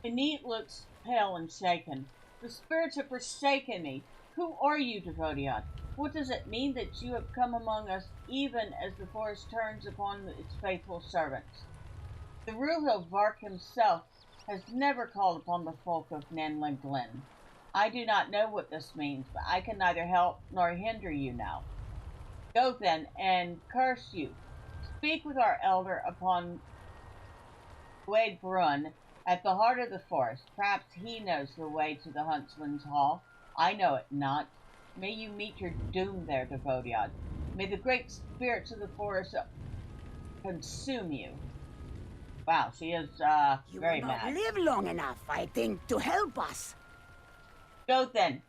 Enid looks pale and shaken. The spirits have forsaken me. Who are you, Devodiad? What does it mean that you have come among us even as the forest turns upon its faithful servants? The Ruhil Vark himself has never called upon the folk of Nanlin Glen. I do not know what this means, but I can neither help nor hinder you now. Go then, and curse you. Speak with our elder upon Wade Brun at the heart of the forest. Perhaps he knows the way to the huntsman's hall. I know it not. May you meet your doom there, Devodiad. May the great spirits of the forest consume you. Wow, she is very You will mad. not live long enough, I think, to help us. Go then,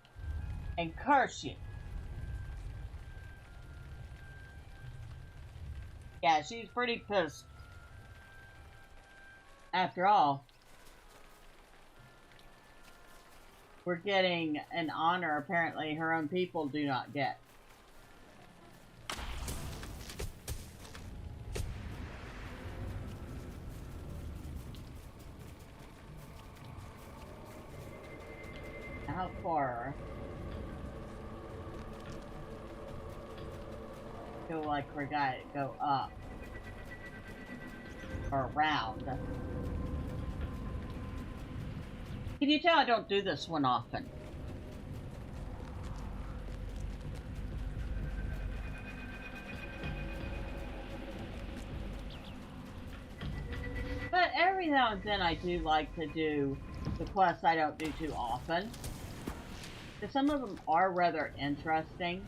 and curse you. Yeah, she's pretty pissed. After all, we're getting an honor apparently her own people do not get. How far? Feel like we gotta go up or around. Can you tell I don't do this one often? But every now and then I do like to do the quests I don't do too often. Because some of them are rather interesting.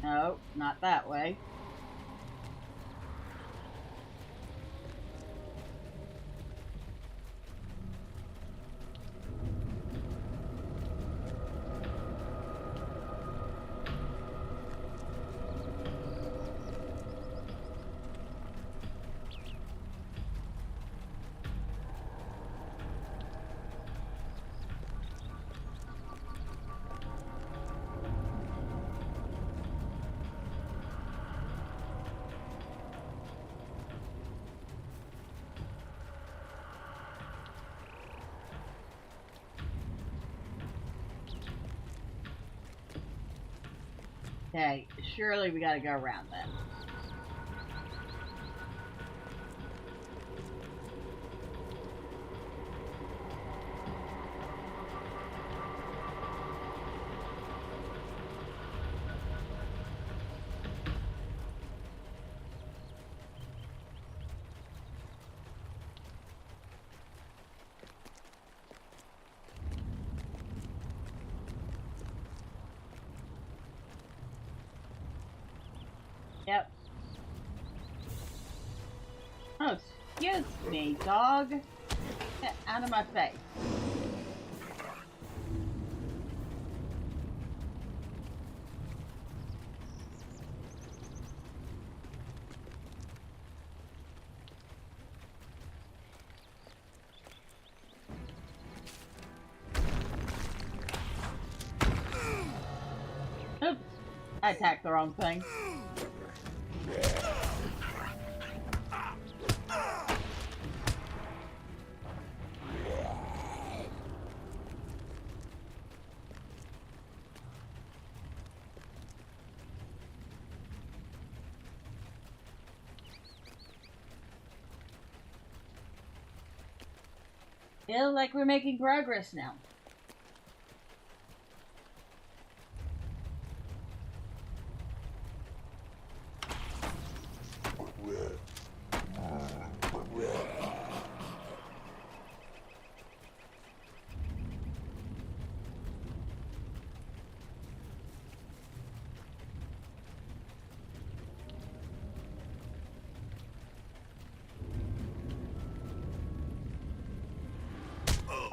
No, not that way. Okay, surely we gotta go around then. Yep. Oh, excuse me, dog. Get out of my face. Oops. I attacked the wrong thing. Feel like we're making progress now.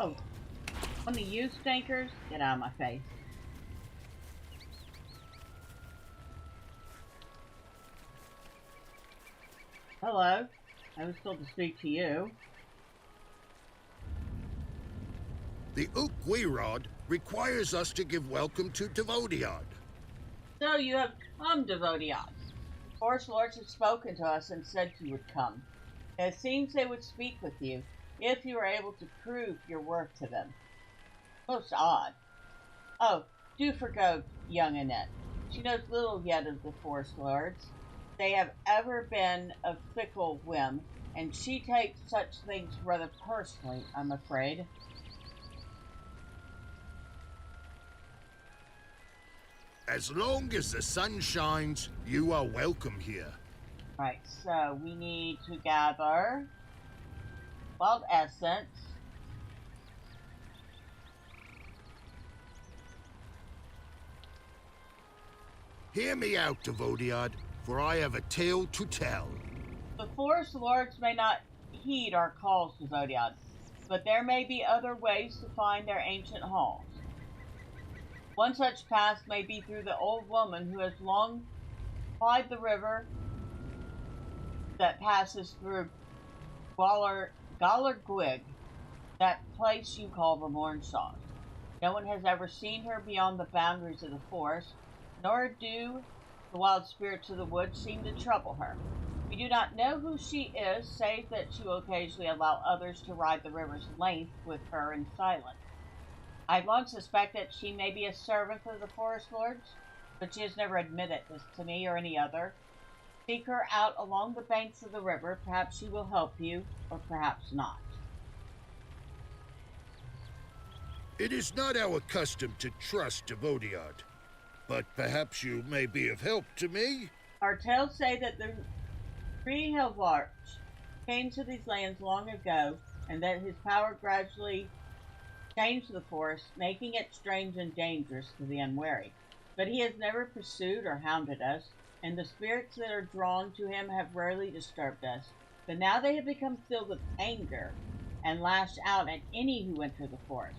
Oh, one of you stinkers, get out of my face. Hello, I was told to speak to you. The Oak Wayrod requires us to give welcome to Devodiad. So you have come, Devodiad. Forest lords have spoken to us and said you would come. It seems they would speak with you, if you were able to prove your worth to them. Most odd. Oh, do forgo young Annette. She knows little yet of the Forest Lords. They have ever been of fickle whim, and she takes such things rather personally, I'm afraid. As long as the sun shines, you are welcome here. Right, so we need to gather wild essence. Hear me out, Devodiad, for I have a tale to tell. The Forest Lords may not heed our calls to Devodiad, but there may be other ways to find their ancient halls. One such path may be through the old woman who has long plied the river that passes through Gwig, that place you call the Mournshaws. No one has ever seen her beyond the boundaries of the forest, nor do the wild spirits of the woods seem to trouble her. We do not know who she is, save that she will occasionally allow others to ride the river's length with her in silence. I've long suspected that she may be a servant of the Forest Lords, but she has never admitted this to me or any other. Seek her out along the banks of the river. Perhaps she will help you, or perhaps not. It is not our custom to trust Devodiad, but perhaps you may be of help to me? Our tales say that the Three Helvarch came to these lands long ago, and that his power gradually changed the forest, making it strange and dangerous to the unwary. But he has never pursued or hounded us, and the spirits that are drawn to him have rarely disturbed us. But now they have become filled with anger and lash out at any who enter the forest.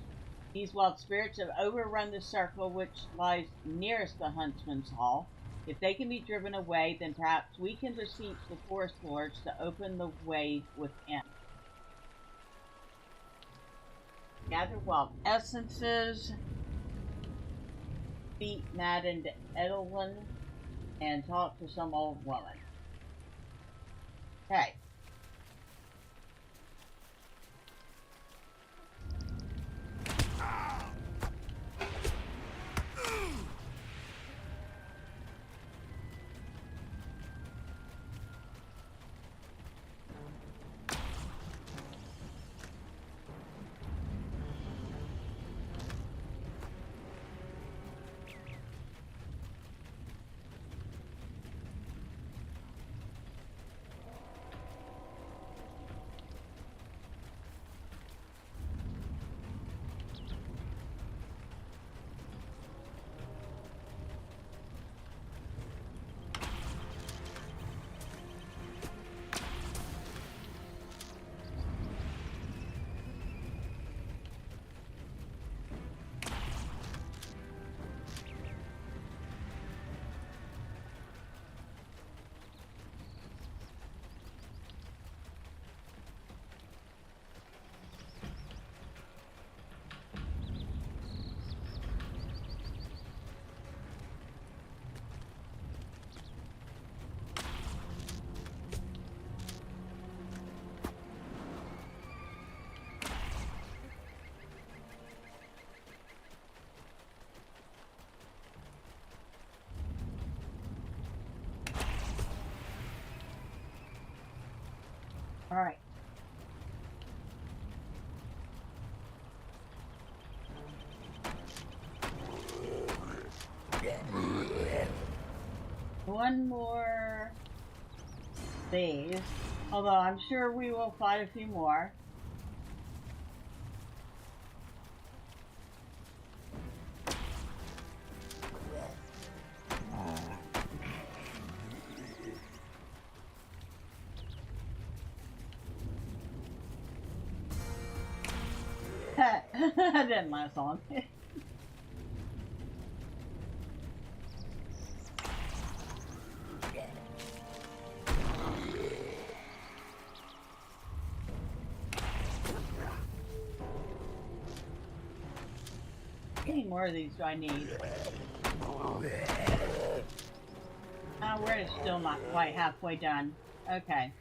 These wild spirits have overrun the circle which lies nearest the Huntsman's Hall. If they can be driven away, then perhaps we can beseech the Forest Lords to open the way within. Gather wild essences, beat maddened Edelwyn, and talk to some old woman. Okay. All right. One more these, although I'm sure we will fight a few more. That didn't last long. How many more of these do I need? We're still not quite halfway done. Okay.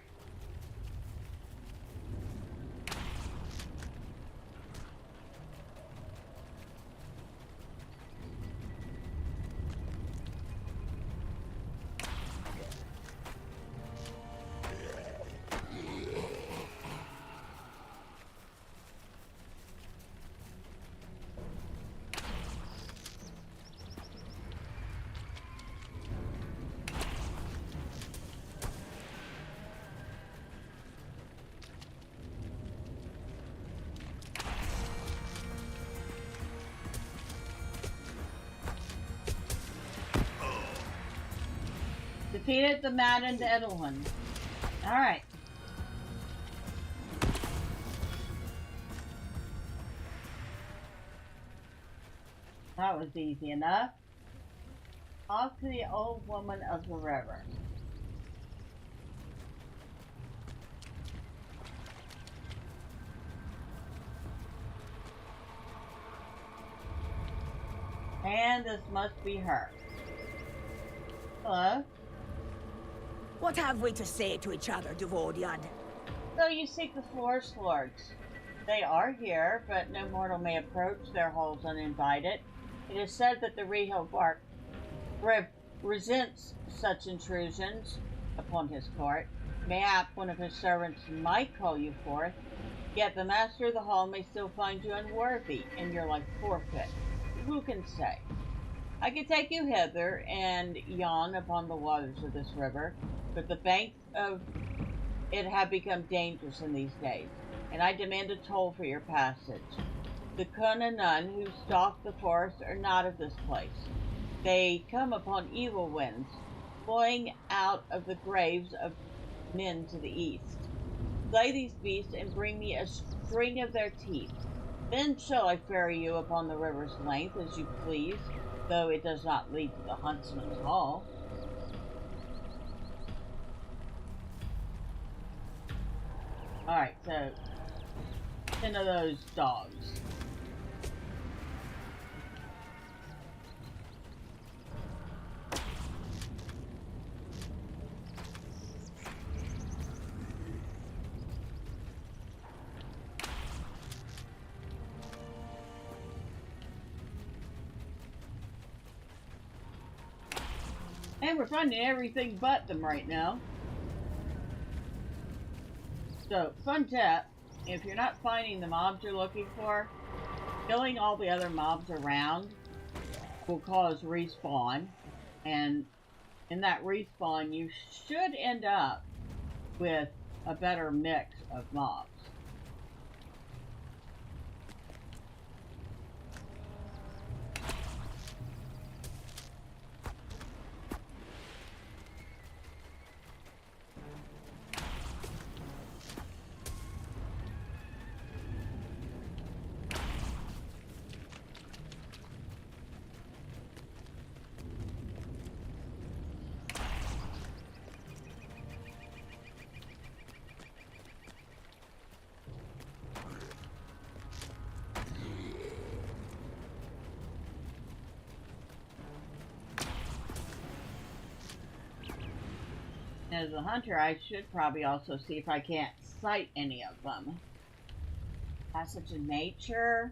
Defeated the maddened Edelwyn. Alright. That was easy enough. Off to the old woman of the river. And this must be her. Hello? What have we to say to each other, Duvodiad? So you seek the Forest Lords. They are here, but no mortal may approach their halls uninvited. It is said that the Rehobark resents such intrusions upon his court. Mayhap one of his servants might call you forth, yet the master of the hall may still find you unworthy and your life forfeit. Who can say? I could take you hither and yawn upon the waters of this river, but the banks of it have become dangerous in these days, and I demand a toll for your passage. The Kuna Nun who stalk the forest are not of this place. They come upon evil winds, blowing out of the graves of men to the east. Slay these beasts and bring me a string of their teeth. Then shall I ferry you upon the river's length as you please, though it does not lead to the huntsman's hall. Alright, so 10 of those dogs. And we're finding everything but them right now. So, fun tip, if you're not finding the mobs you're looking for, killing all the other mobs around will cause respawn. And in that respawn, you should end up with a better mix of mobs. As a hunter, I should probably also see if I can't sight any of them. Passage in nature.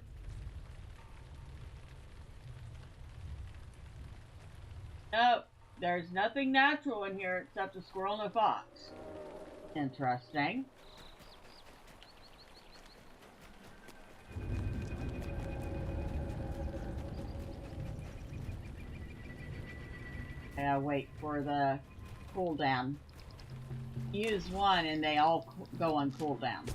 Nope, there's nothing natural in here except a squirrel and a fox. Interesting. I wait for the cooldown. Use one and they all go on cooldown.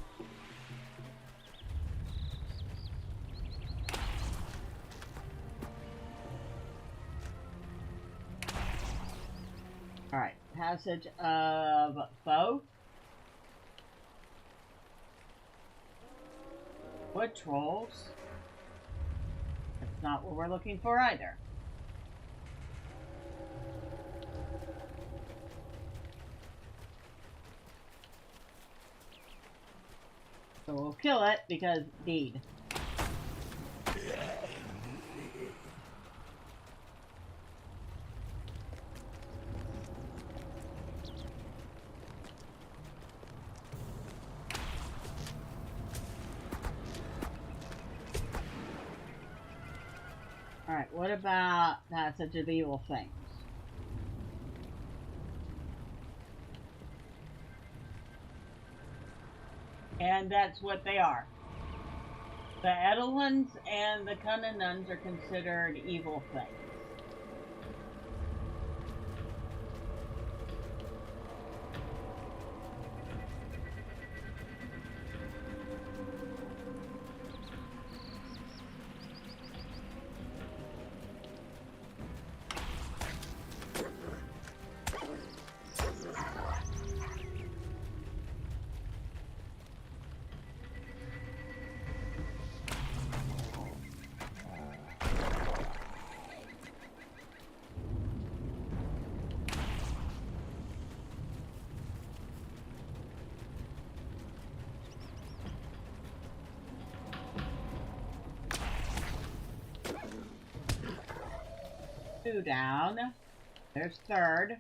Alright, Passage of Foe. Wood trolls. That's not what we're looking for either. So we'll kill it because deed. Alright, what about Passage of Evil Things? And that's what they are. The Edelwans and the Cunninghuns are considered evil things. Two down. There's third.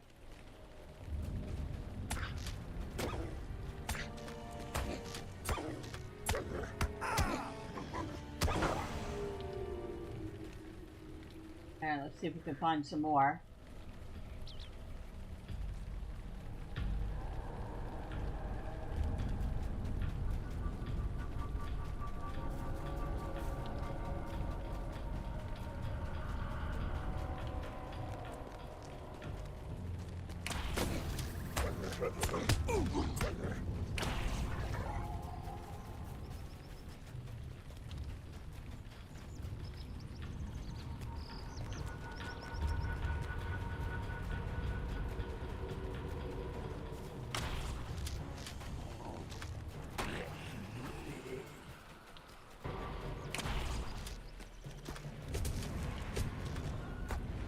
And let's see if we can find some more.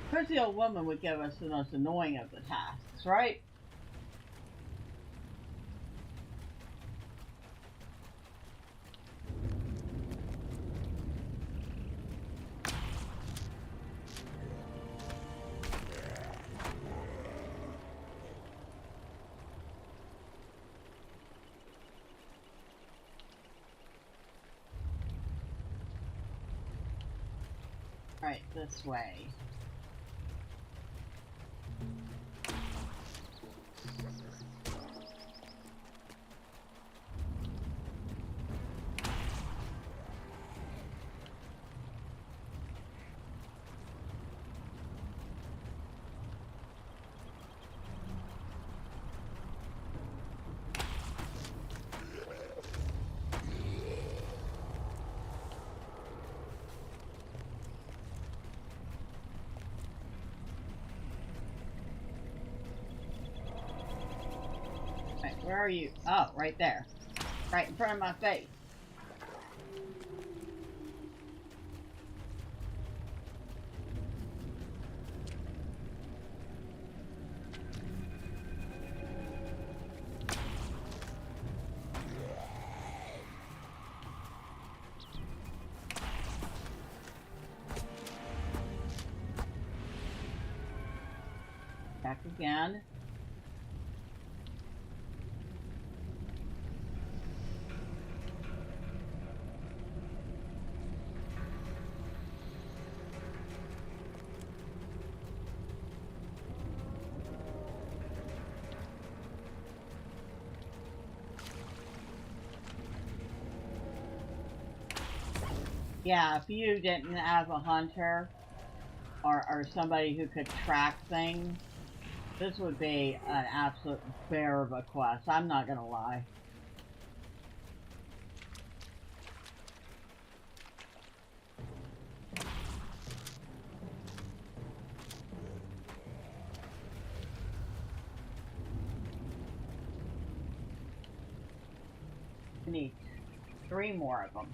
Of course, the old woman would give us the most annoying of the tasks, right? Right, this way. Where are you? Oh, right there. Right in front of my face. Back again. Yeah, if you didn't have a hunter, or somebody who could track things, this would be an absolute bear of a quest. I'm not gonna lie. We need 3 more of them.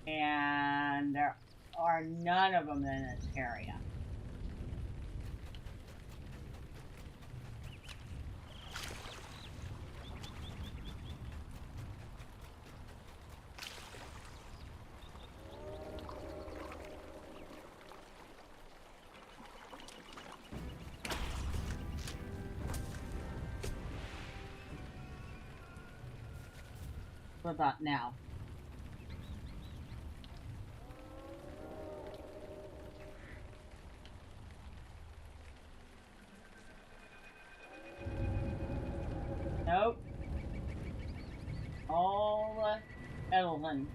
And there are none of them in this area. What about now? Nope. All Edelman.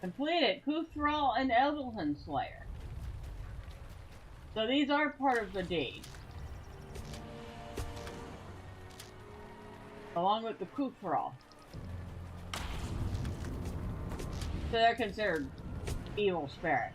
Completed. Kuthrall and Edelman Slayer. So these are part of the deed. Along with the Kuthrall. So they're considered evil spirits.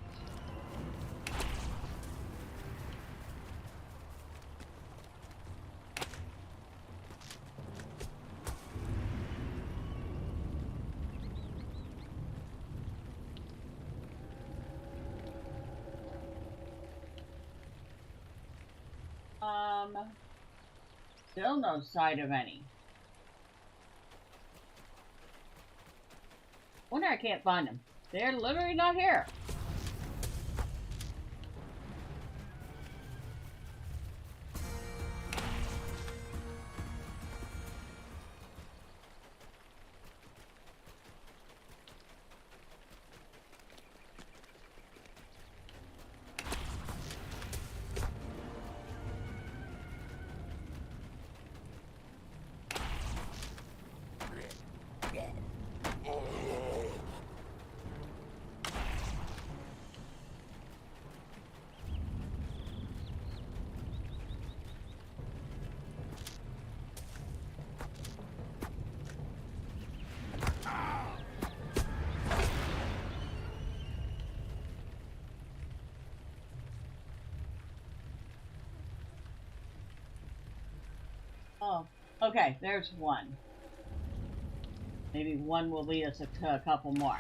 Still no sight of any. Wonder I can't find them. They're literally not here. Oh, okay, there's one. Maybe one will lead us to a couple more.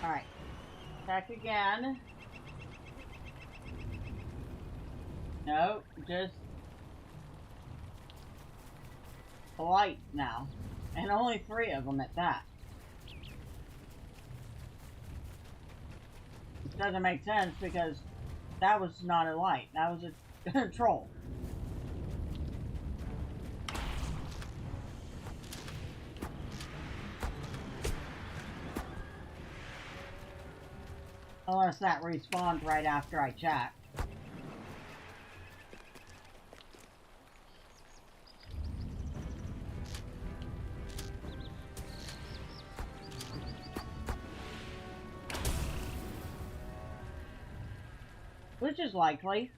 Alright. Back again. No, just light now. And only 3 of them at that. Which doesn't make sense because That was not a light. That was a troll. Unless that respawned right after I checked. Which is likely.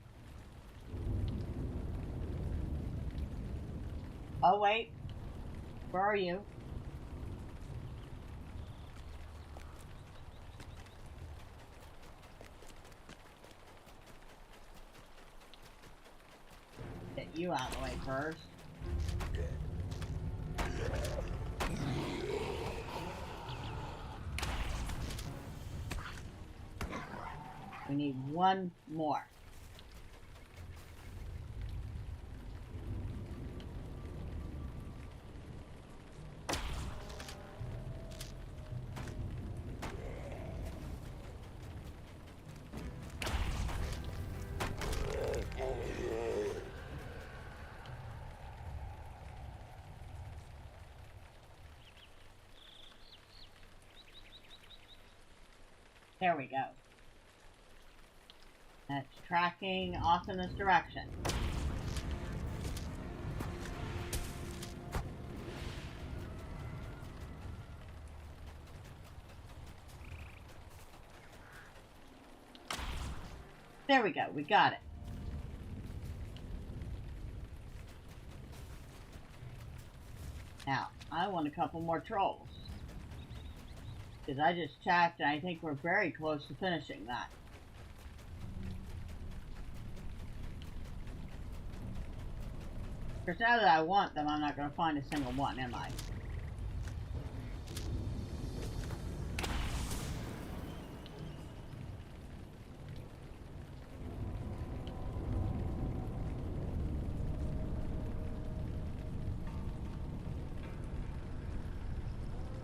Oh wait. Where are you? Get you out of the way first. We need one more. There we go. That's tracking off in this direction. There we go, we got it. Now, I want a couple more trolls. Because I just checked and I think we're very close to finishing that. Because now that I want them, I'm not going to find a single one, am I?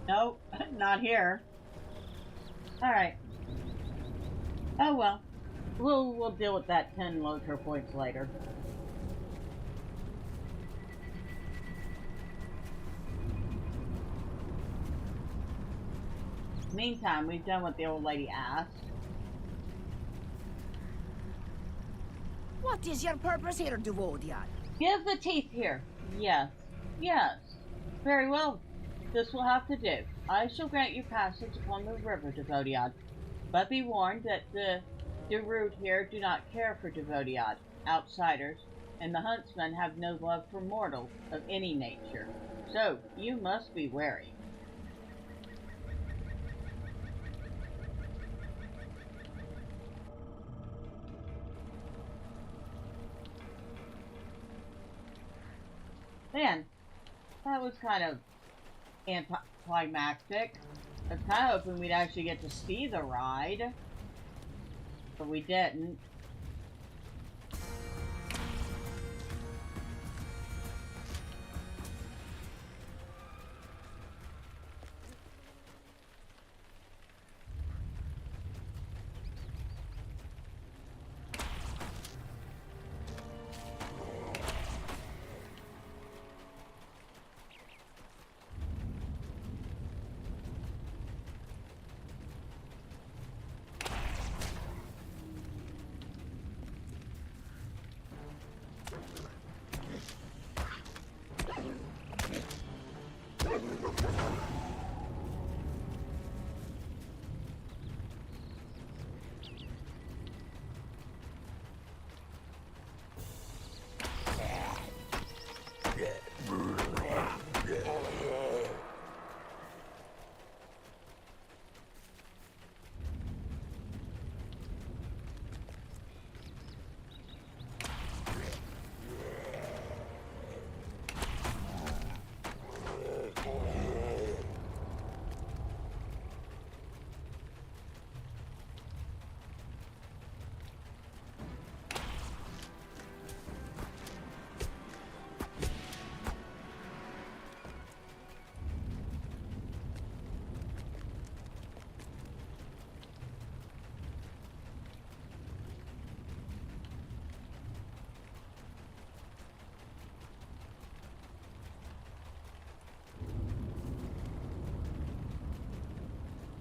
Nope, not here. Alright. Oh well. We'll deal with that 10 LOTRO points later. Meantime, we've done what the old lady asked. What is your purpose here, Duvodian? Give the teeth here. Yes. Yes. Very well. This will have to do. I shall grant you passage upon the river, Devodiad. But be warned that the Derud here do not care for Devodiad, outsiders, and the huntsmen have no love for mortals of any nature. So, you must be wary. Man, that was kind of anticlimactic. I was kind of hoping we'd actually get to see the ride, but we didn't.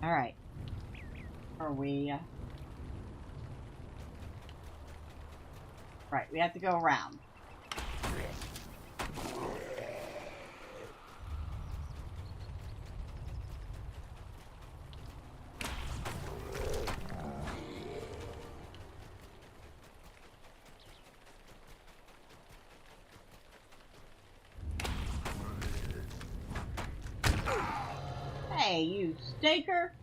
Alright. Are we... Right, we have to go around. Hey, you staker!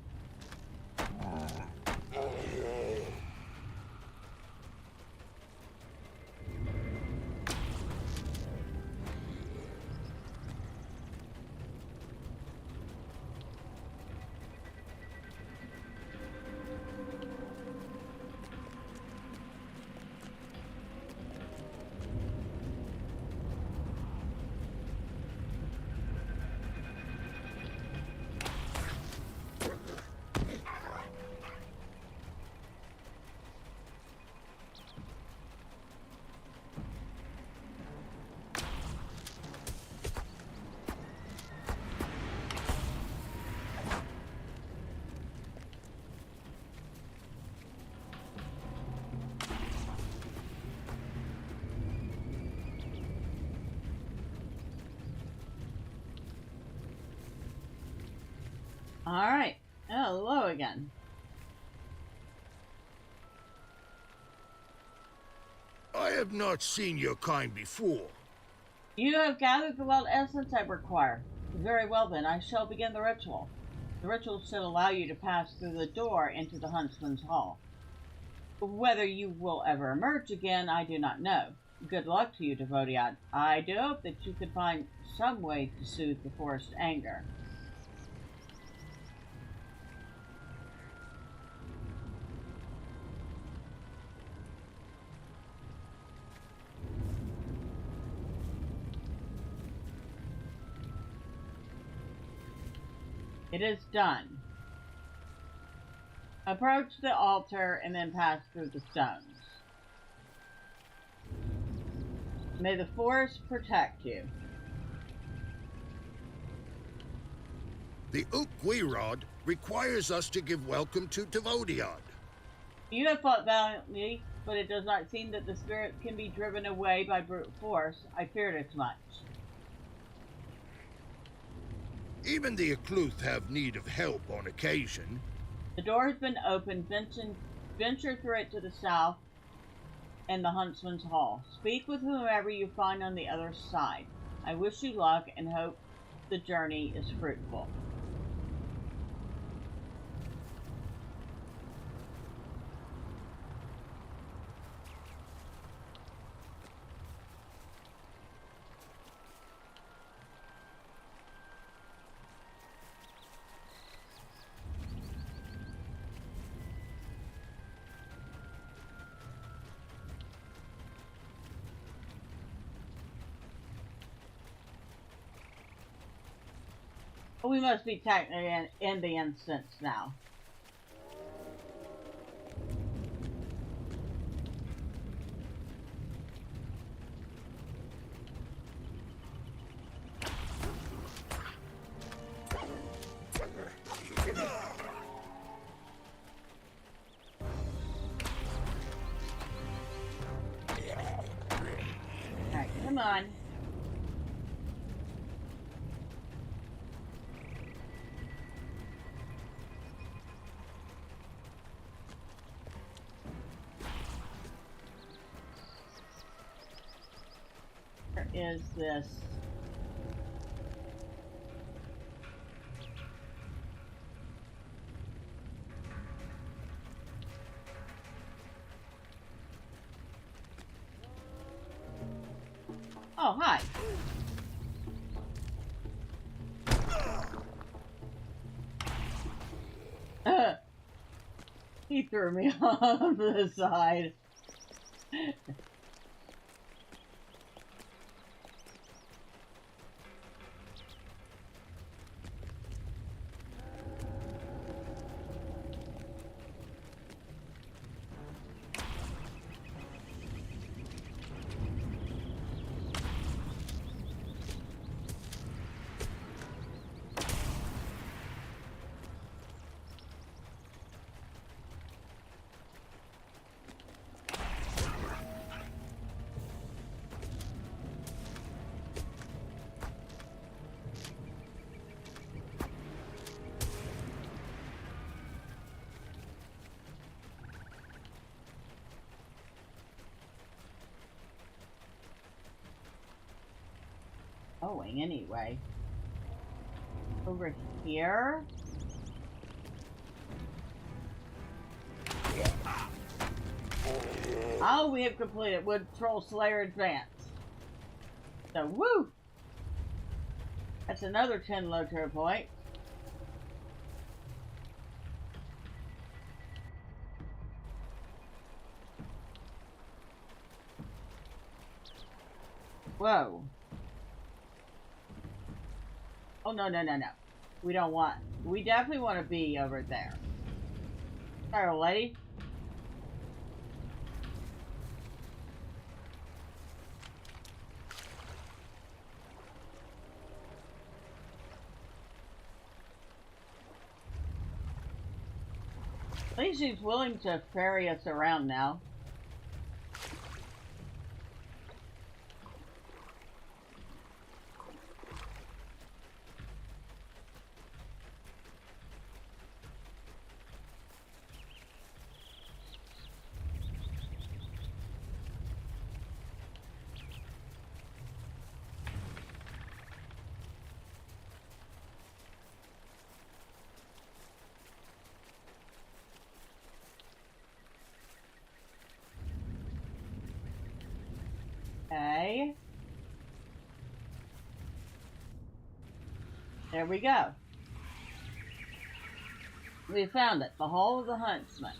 Alright. Hello again. I have not seen your kind before. You have gathered the wild essence I require. Very well then, I shall begin the ritual. The ritual should allow you to pass through the door into the Huntsman's Hall. Whether you will ever emerge again, I do not know. Good luck to you, Devodiad. I do hope that you can find some way to soothe the forest's anger. It is done. Approach the altar and then pass through the stones. May the forest protect you. The Ukwirod requires us to give welcome to Devodiad. You have fought valiantly, but it does not seem that the spirit can be driven away by brute force. I feared as much. Even the Akluth have need of help on occasion. The door has been opened. Venture through it to the south and the Huntsman's Hall. Speak with whomever you find on the other side. I wish you luck and hope the journey is fruitful. We must be technically in the instance now. Alright, come on. Is this? Oh, hi. He threw me off the side. going anyway. Over here? Oh, we have completed Wood Troll Slayer Advance. So, woo! That's another 10 LOTRO points. Whoa. Oh, no, no, no, no. We don't want... We definitely want to be over there. Sorry, old lady. At least she's willing to ferry us around now. Okay. There we go. We found it. The Hall of the Huntsman.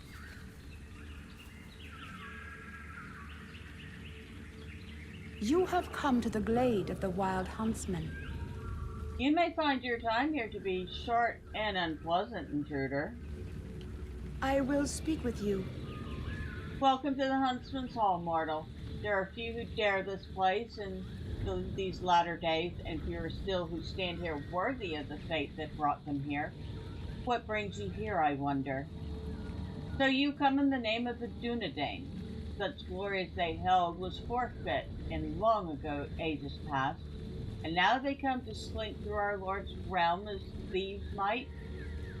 You have come to the glade of the Wild Huntsman. You may find your time here to be short and unpleasant, intruder. I will speak with you. Welcome to the Huntsman's Hall, mortal. There are few who dare this place in these latter days, and fewer still who stand here worthy of the fate that brought them here. What brings you here, I wonder? So you come in the name of the Dunedain. Such glory as they held was forfeit in long ago ages past, and now they come to slink through our Lord's realm as thieves might?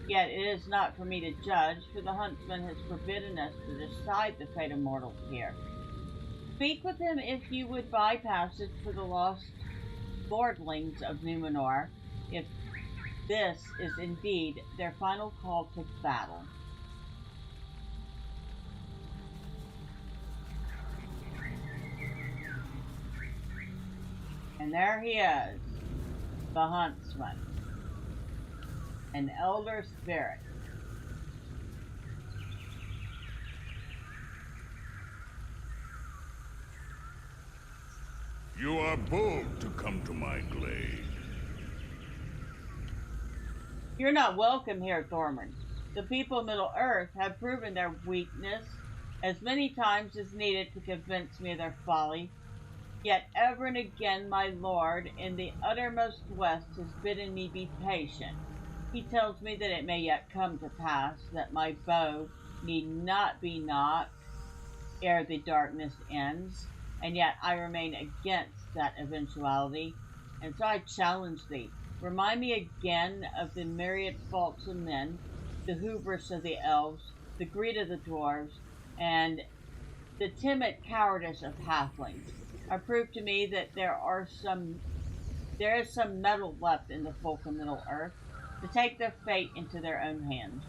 Yet it is not for me to judge, for the Huntsman has forbidden us to decide the fate of mortals here. Speak with him if you would buy passage for the lost lordlings of Numenor, if this is indeed their final call to battle. And there he is, the Huntsman, an elder spirit. You are bold to come to my glade. You're not welcome here, Thormurn. The people of Middle-earth have proven their weakness as many times as needed to convince me of their folly. Yet ever and again my lord in the uttermost west has bidden me be patient. He tells me that it may yet come to pass that my bow need not be knocked ere the darkness ends, and yet I remain against that eventuality, and so I challenge thee. Remind me again of the myriad faults of men, the hubris of the elves, the greed of the dwarves, and the timid cowardice of halflings. Or prove to me that there is some metal left in the folk of Middle-earth to take their fate into their own hands.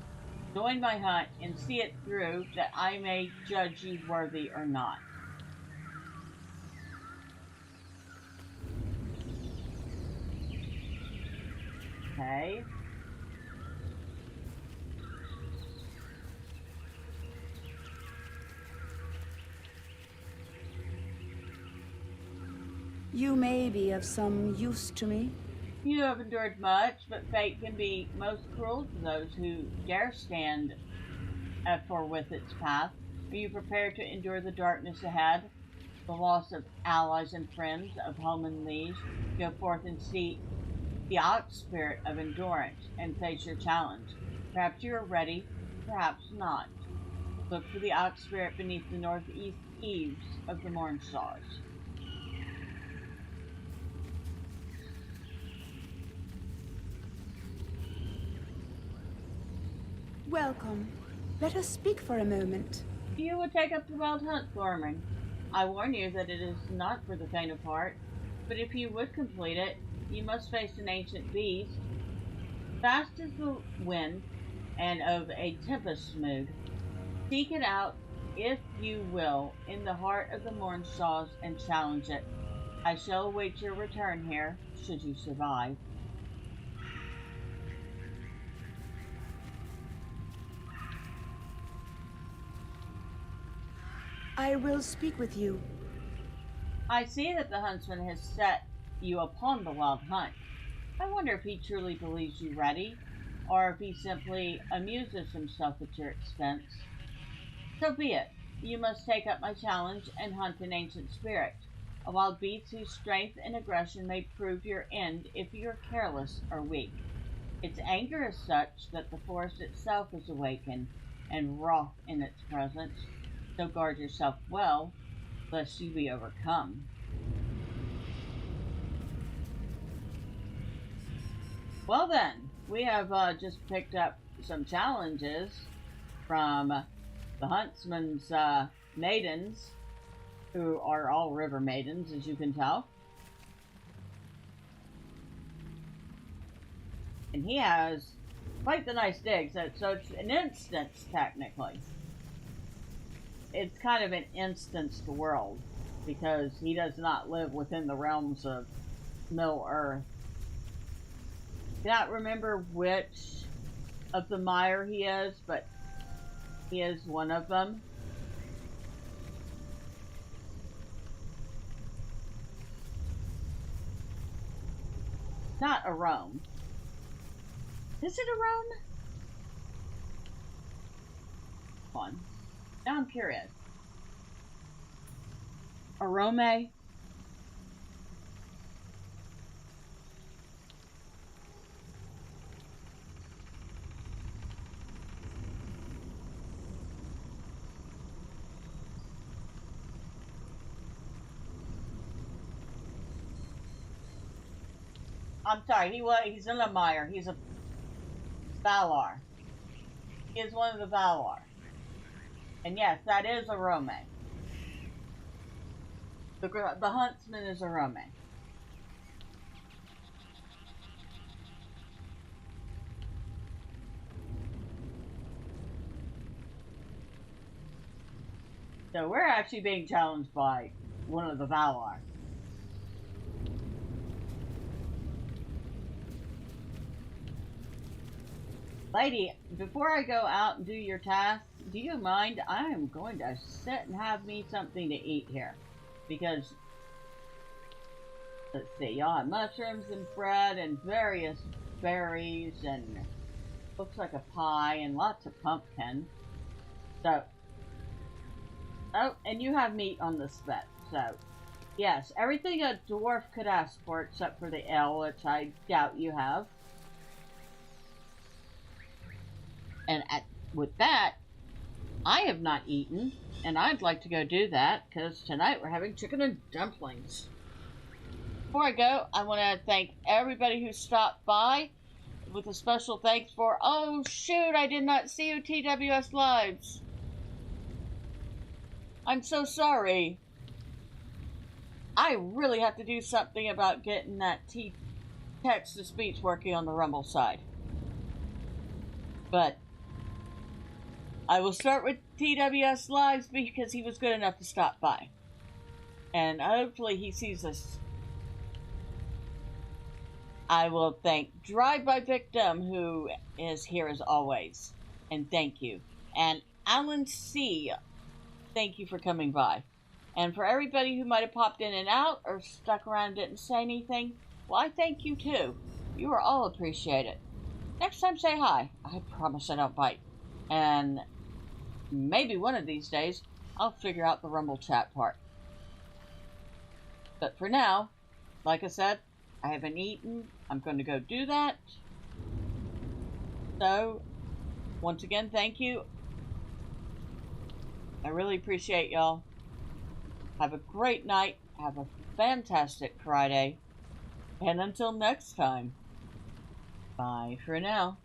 Join my hunt and see it through, that I may judge you worthy or not. Okay. You may be of some use to me. You have endured much, but fate can be most cruel to those who dare stand forthwith its path. Are you prepared to endure the darkness ahead, the loss of allies and friends, of home and liege? Go forth and seek the ox spirit of endurance and face your challenge. Perhaps you are ready, perhaps not. Look for the ox spirit beneath the northeast eaves of the Mournshaws. Welcome. Let us speak for a moment. You would take up the wild hunt, Thormurn. I warn you that it is not for the faint of heart. but if you would complete it, you must face an ancient beast, fast as the wind, and of a tempest mood. Seek it out, if you will, in the heart of the Mournshaws and challenge it. I shall await your return here, should you survive. I will speak with you. I see that the huntsman has set you upon the wild hunt. I wonder if he truly believes you ready, or if he simply amuses himself at your expense. So be it. You must take up my challenge and hunt an ancient spirit, a wild beast whose strength and aggression may prove your end if you are careless or weak. Its anger is such that the forest itself is awakened and wroth in its presence, so guard yourself well, lest you be overcome. Well then, we have just picked up some challenges from the huntsman's maidens, who are all river maidens, as you can tell. And he has quite the nice dig, so it's an instance, technically. It's kind of an instanced world, because he does not live within the realms of Middle Earth. I cannot remember which of the Mire he is, but he is one of them. Not a Rome. Is it a Rome? Come on. Now I'm curious. A Rome? I'm sorry, he's in a Mire. He's a Valar. He is one of the Valar. And yes, that is a Rome. The huntsman is a Rome. So we're actually being challenged by one of the Valar. Lady, before I go out and do your tasks, do you mind? I am going to sit and have me something to eat here. Because, let's see, y'all have mushrooms and bread and various berries and looks like a pie and lots of pumpkin. So, oh, and you have meat on the spit. So, yes, everything a dwarf could ask for except for the ale, which I doubt you have. And with that, I have not eaten, and I'd like to go do that, because tonight we're having chicken and dumplings. Before I go, I want to thank everybody who stopped by, with a special thanks for, oh shoot, I did not see you TWS Lives. I'm so sorry. I really have to do something about getting that text-to-speech working on the Rumble side. But I will start with TWS Lives because he was good enough to stop by. And hopefully he sees us. I will thank Drive By Victim, who is here as always. And thank you. And Alan C., thank you for coming by. And for everybody who might have popped in and out or stuck around and didn't say anything, well, I thank you too. You are all appreciated. Next time, say hi. I promise I don't bite. And maybe one of these days, I'll figure out the Rumble chat part. But for now, like I said, I haven't eaten. I'm going to go do that. So, once again, thank you. I really appreciate y'all. Have a great night. Have a fantastic Friday. And until next time, bye for now.